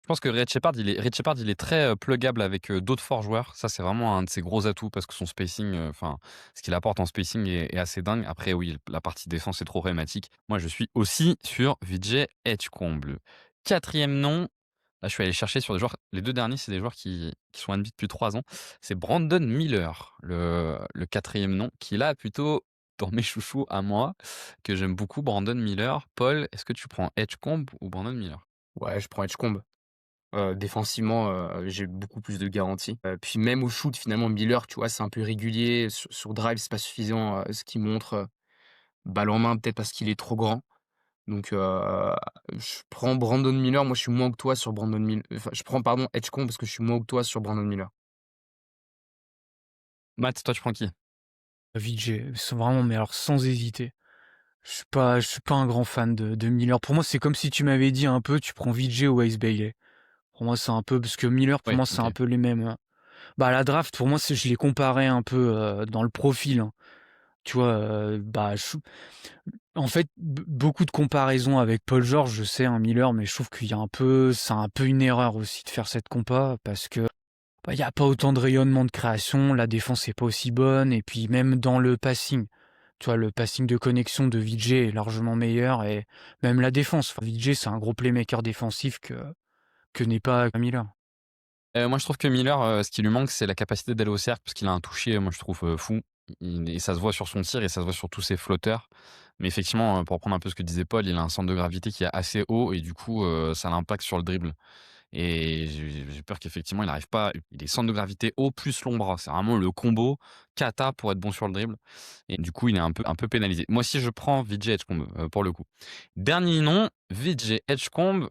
S3: Je pense que Red Shepard, il est très, pluggable avec, d'autres forts joueurs. Ça, c'est vraiment un de ses gros atouts parce que son spacing, enfin, ce qu'il apporte en spacing est assez dingue. Après oui, la partie défense est trop problématique. Moi, je suis aussi sur Vijay Edgecombe. 4e nom, là, je suis allé chercher sur des joueurs, les 2 derniers, c'est des joueurs qui sont NBA depuis 3 ans. C'est Brandon Miller, le 4e nom, qui est là plutôt dans mes chouchous à moi, que j'aime beaucoup, Brandon Miller. Paul, est-ce que tu prends Edgecombe ou Brandon Miller?
S4: Ouais, je prends Edgecombe. Défensivement, j'ai beaucoup plus de garanties. Puis même au shoot, finalement, Miller, tu vois, c'est un peu régulier. Sur drive, c'est pas suffisant, ce qu'il montre. Balle en main, peut-être parce qu'il est trop grand. Donc je prends Brandon Miller. Moi, je suis moins que toi sur Brandon Miller. Enfin, je prends, pardon, Edgecombe parce que je suis moins que toi sur Brandon Miller.
S3: Matt, toi, tu prends qui?
S5: VJ, c'est vraiment, mais alors sans hésiter. Je suis pas un grand fan de Miller. Pour moi, c'est comme si tu m'avais dit un peu, tu prends VJ ou Ace Bailey. Pour moi, c'est un peu parce que Miller, pour
S3: Oui,
S5: moi, c'est
S3: ok.
S5: un peu les mêmes. Bah, la draft, pour moi, je l'ai comparé un peu dans le profil, hein. Tu vois, en fait, beaucoup de comparaisons avec Paul George, je sais, hein, Miller, mais je trouve c'est un peu une erreur aussi de faire cette compa parce que bah, il y a pas autant de rayonnement de création, la défense est pas aussi bonne, et puis même dans le passing, tu vois, le passing de connexion de VJ est largement meilleur, et même la défense. Enfin, VJ, c'est un gros playmaker défensif que n'est pas Miller.
S3: Moi, je trouve que Miller, ce qui lui manque, c'est la capacité d'aller au cercle parce qu'il a un toucher, moi, je trouve fou. Et ça se voit sur son tir et ça se voit sur tous ses flotteurs. Mais effectivement, pour reprendre un peu ce que disait Paul, il a un centre de gravité qui est assez haut et du coup, ça l'impacte sur le dribble. Et j'ai peur qu'effectivement, il n'arrive pas. Il est centre de gravité haut plus long bras. C'est vraiment le combo kata pour être bon sur le dribble. Et du coup, il est un peu pénalisé. Moi aussi, je prends VJ Edgecombe pour le coup. Dernier nom, VJ Edgecombe.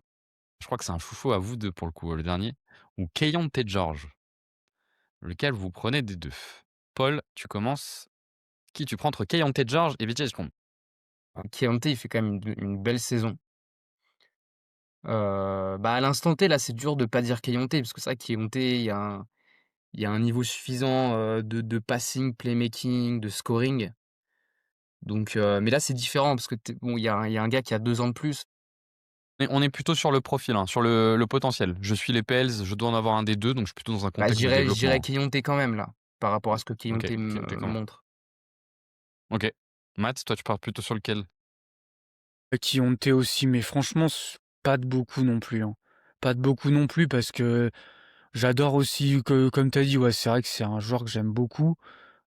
S3: Je crois que c'est un chouchou à vous deux pour le coup, le dernier. Ou Keyonte George. Lequel vous prenez des deux? Paul, tu commences. Qui tu prends entre Keyonte George et VJ Edgecombe?
S4: Keontae, il fait quand même une belle saison. Bah, à l'instant T, là, c'est dur de pas dire Keontae parce que c'est vrai que Keontae, il y a un niveau suffisant, de passing, playmaking, de scoring. Donc mais là, c'est différent parce que bon, il y a un gars qui a 2 ans de plus.
S3: Mais on est plutôt sur le profil, hein, sur le potentiel. Je suis les Pels, je dois en avoir un des deux, donc je suis plutôt dans un
S4: Bah,
S3: contexte de
S4: je dirais
S3: développement.
S4: Keontae quand même là, par rapport à ce que
S3: Ok,
S4: Keontae me
S3: Keyonte quand même.
S4: montre.
S3: Ok. Matt, toi tu pars plutôt sur lequel?
S5: Qui ont été aussi, mais franchement, pas de beaucoup non plus, hein. Pas de beaucoup non plus parce que j'adore aussi, comme tu as dit, ouais, c'est vrai que c'est un joueur que j'aime beaucoup,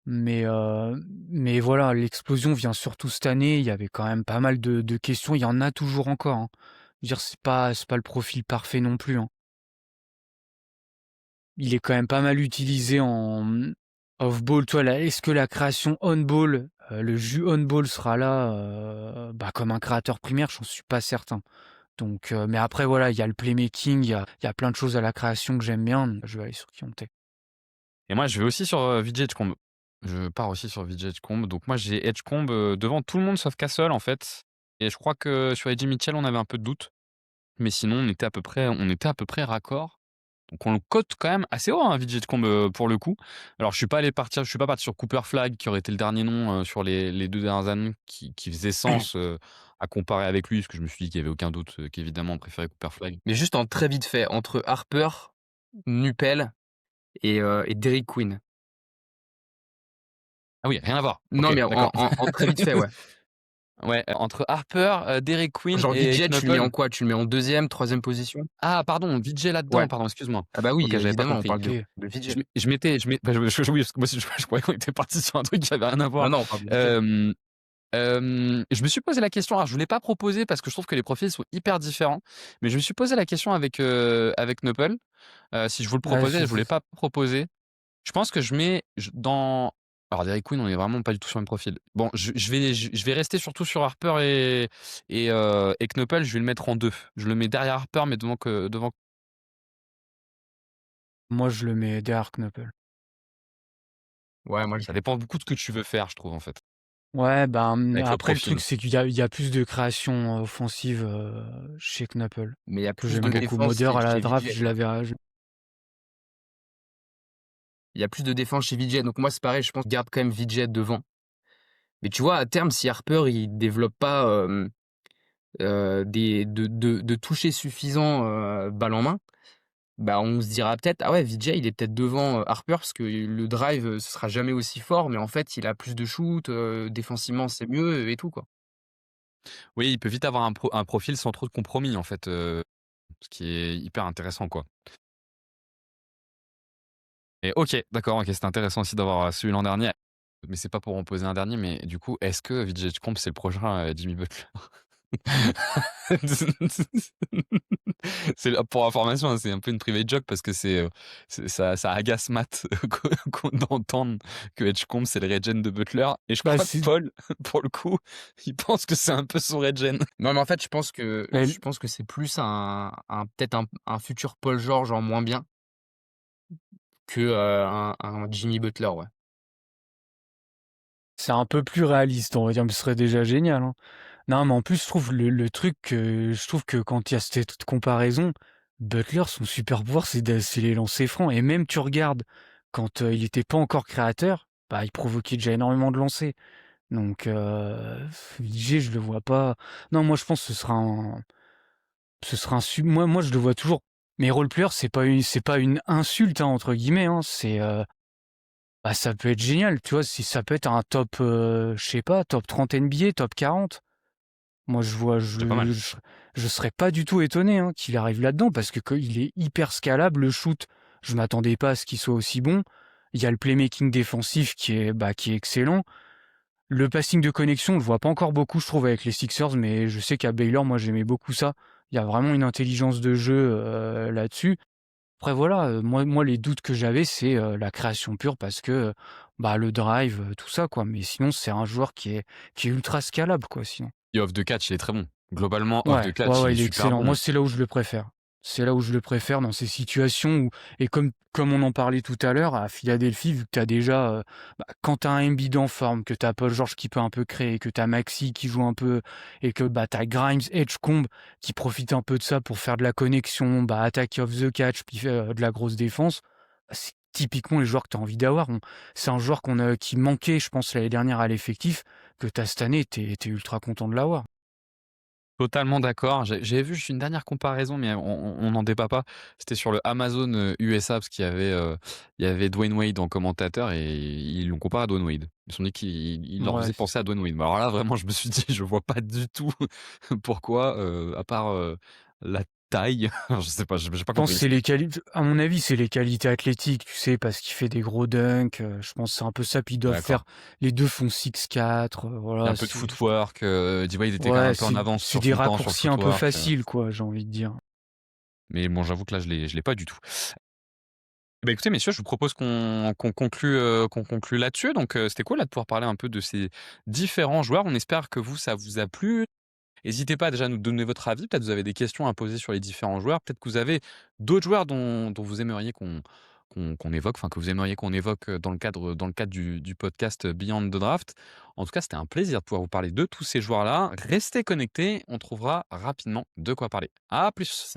S5: mais, mais voilà, l'explosion vient surtout cette année. Il y avait quand même pas mal de questions. Il y en a toujours encore, hein. Je veux dire, c'est pas le profil parfait non plus, hein. Il est quand même pas mal utilisé en off-ball. Toi, là, est-ce que la création on-ball, le jus on-ball sera là, bah, comme un créateur primaire? J'en suis pas certain. Donc, mais après, voilà, il y a le playmaking, il y a plein de choses à la création que j'aime bien. Donc je vais aller sur Kionté.
S3: Et moi je vais aussi sur VJ Edgecombe. Je pars aussi sur VJ Edgecombe. Donc moi j'ai Edgecombe devant tout le monde sauf Castle en fait. Et je crois que sur AJ Mitchell on avait un peu de doute. Mais sinon on était à peu près raccord. Donc on le cote quand même assez haut, hein, VJ Edgecombe pour le coup. Alors je suis pas parti sur Cooper Flag qui aurait été le dernier nom sur les 2 dernières années qui faisait sens à comparer avec lui, parce que je me suis dit qu'il y avait aucun doute qu'évidemment on préférait Cooper Flag.
S4: Mais juste en très vite fait, entre Harper, Nupel et Derrick Queen.
S3: Ah oui, rien à voir.
S4: Non,
S3: OK,
S4: mais
S3: d'accord.
S4: en très vite fait, ouais.
S3: Ouais, entre Harper, Derrick Queen
S4: Genre
S3: et
S4: VJ, tu le mets en
S3: Knuppel.
S4: quoi? Tu le mets en deuxième, troisième position?
S3: Ah pardon, VJ
S4: Ouais.
S3: là-dedans, pardon, excuse-moi.
S4: Ah bah oui,
S3: OK, j'avais pas
S4: évidemment, on
S3: compris.
S4: parle
S5: OK.
S4: de VJ.
S3: Bah, oui, parce que moi aussi je croyais qu'on était parti sur un truc qui avait rien à voir.
S4: Non, non, on parle de VJ.
S3: Hem Je me suis posé la question, alors je ne l'ai pas proposé parce que je trouve que les profils sont hyper différents, mais je me suis posé la question avec Neupel, si je vous le
S5: Ouais,
S3: proposais, je ne vous l'ai pas proposé. Je pense que je mets dans alors Derrick Queen, on est vraiment pas du tout sur le même profil. Bon, je vais rester surtout sur Harper et Knuppel, je vais le mettre en 2. Je le mets derrière Harper, mais devant.
S5: moi, je le mets derrière Knuppel.
S4: Ouais, moi,
S3: Ça dépend beaucoup de ce que tu veux faire, je trouve, en fait,
S5: Ouais, bah,
S3: avec le
S5: après, le
S3: profil.
S5: truc, c'est qu'il y a plus de création offensive chez Knuppel,
S4: mais il y a
S5: que
S4: plus
S5: j'aime
S4: de
S5: beaucoup.
S4: défense
S5: Moder, à la
S4: chez
S5: draft,
S4: VJ,
S5: je
S4: quoi.
S5: l'avais.
S4: Il y a plus de défense chez VJ, donc moi, c'est pareil, je pense, garde quand même VJ devant. Mais tu vois, à terme, si Harper, il développe pas, de toucher suffisant, balle en main, bah, on se dira peut-être: «Ah ouais, VJ, il est peut-être devant, Harper parce que le drive, ce sera jamais aussi fort, mais en fait, il a plus de shoot, défensivement, c'est mieux et tout, quoi».
S3: Oui, il peut vite avoir un profil sans trop de compromis, en fait, ce qui est hyper intéressant, quoi. Et OK, d'accord, OK, c'était intéressant aussi d'avoir celui l'an dernier. Mais c'est pas pour en poser un dernier, mais du coup, est-ce que VJ Comp, c'est le prochain Jimmy Butler? Pour information, hein, c'est un peu une private joke parce que ça agace Matt d'entendre que Edgecombe c'est le regen de Butler. Et je
S5: Bah,
S3: crois que
S5: c'est
S3: Paul, pour le coup, il pense que c'est un peu son regen.
S4: Non, mais en fait, je pense que
S5: bah,
S4: c'est plus peut-être un futur Paul George en moins bien que, un Jimmy Butler, ouais.
S5: c'est un peu plus réaliste, on va dire, mais ce serait déjà génial, hein. Non, mais en plus, je trouve le truc que je trouve que quand il y a cette comparaison, Butler, son super pouvoir, c'est les lancers francs. Et même, tu regardes, quand il était pas encore créateur, bah, il provoquait déjà énormément de lancers. Donc, IG, je le vois pas. Non, moi, je pense que ce sera un moi, je le vois toujours. Mais roleplayer, c'est pas une insulte, hein, entre guillemets, hein. Bah, ça peut être génial, tu vois, si ça peut être un top, je sais pas, top 30 NBA, top 40. Moi, je vois,
S3: C'est pas mal.
S5: je serais pas du tout étonné, hein, qu'il arrive là-dedans parce que il est hyper scalable. Le shoot, je m'attendais pas à ce qu'il soit aussi bon. Il y a le playmaking défensif qui est excellent. Le passing de connexion, on le voit pas encore beaucoup, je trouve, avec les Sixers, mais je sais qu'à Baylor, moi, j'aimais beaucoup ça. Il y a vraiment une intelligence de jeu là-dessus. Après, voilà, moi, les doutes que j'avais, c'est la création pure parce que bah, le drive, tout ça, quoi. Mais sinon, c'est un joueur qui est ultra scalable, quoi, sinon.
S3: Et off the catch, il est très bon. Globalement, off the
S5: Ouais,
S3: catch, il est
S5: il est
S3: super
S5: excellent.
S3: bon.
S5: Moi, c'est là où je le préfère. C'est là où je le préfère dans ces situations où et comme on en parlait tout à l'heure, à Philadelphie, vu que tu as déjà, quand tu as un Embiid en forme, que tu as Paul George qui peut un peu créer, que tu as Maxey qui joue un peu et que, bah, tu as Grimes, Edgecombe qui profite un peu de ça pour faire de la connexion, bah, attaquer off the catch, puis faire, de la grosse défense. Bah, c'est typiquement les joueurs que tu as envie d'avoir. C'est un joueur qui manquait, je pense, l'année dernière à l'effectif, que tu as cette année, tu es ultra content de l'avoir.
S3: Totalement d'accord. J'avais vu juste une dernière comparaison, mais on n'en débat pas. C'était sur le Amazon USA, parce il y avait Dwayne Wade en commentateur et ils l'ont comparé à Dwayne Wade. Ils se sont dit qu'il leur
S5: Ouais.
S3: faisait penser à Dwayne Wade. Mais alors là, vraiment, je me suis dit, je vois pas du tout pourquoi, à part la taille. Je sais pas, j'ai pas
S5: Je pense que
S3: compris.
S5: c'est les qualités, à mon avis, c'est les qualités athlétiques, tu sais, parce qu'il fait des gros dunks. Je pense que c'est un peu ça, puis ils doivent
S3: D'accord.
S5: faire. Les deux font 6-4.
S3: Il y a
S5: Voilà,
S3: un peu de footwork. D-Wade était quand même
S5: ouais,
S3: un peu en avance
S5: c'est
S3: sur
S5: des
S3: son temps sur le
S5: raccourcis un peu
S3: footwork.
S5: faciles, quoi, j'ai envie de dire.
S3: Mais bon, j'avoue que là, je l'ai pas du tout. Bah, écoutez, messieurs, je vous propose qu'on conclue là-dessus. Donc, c'était cool là, de pouvoir parler un peu de ces différents joueurs. On espère que ça vous a plu. N'hésitez pas déjà à nous donner votre avis. Peut-être vous avez des questions à poser sur les différents joueurs. Peut-être que vous avez d'autres joueurs dont vous aimeriez qu'on évoque, enfin que vous aimeriez qu'on évoque dans le cadre du podcast Beyond the Draft. En tout cas, c'était un plaisir de pouvoir vous parler de tous ces joueurs-là. Restez connectés, on trouvera rapidement de quoi parler. À plus.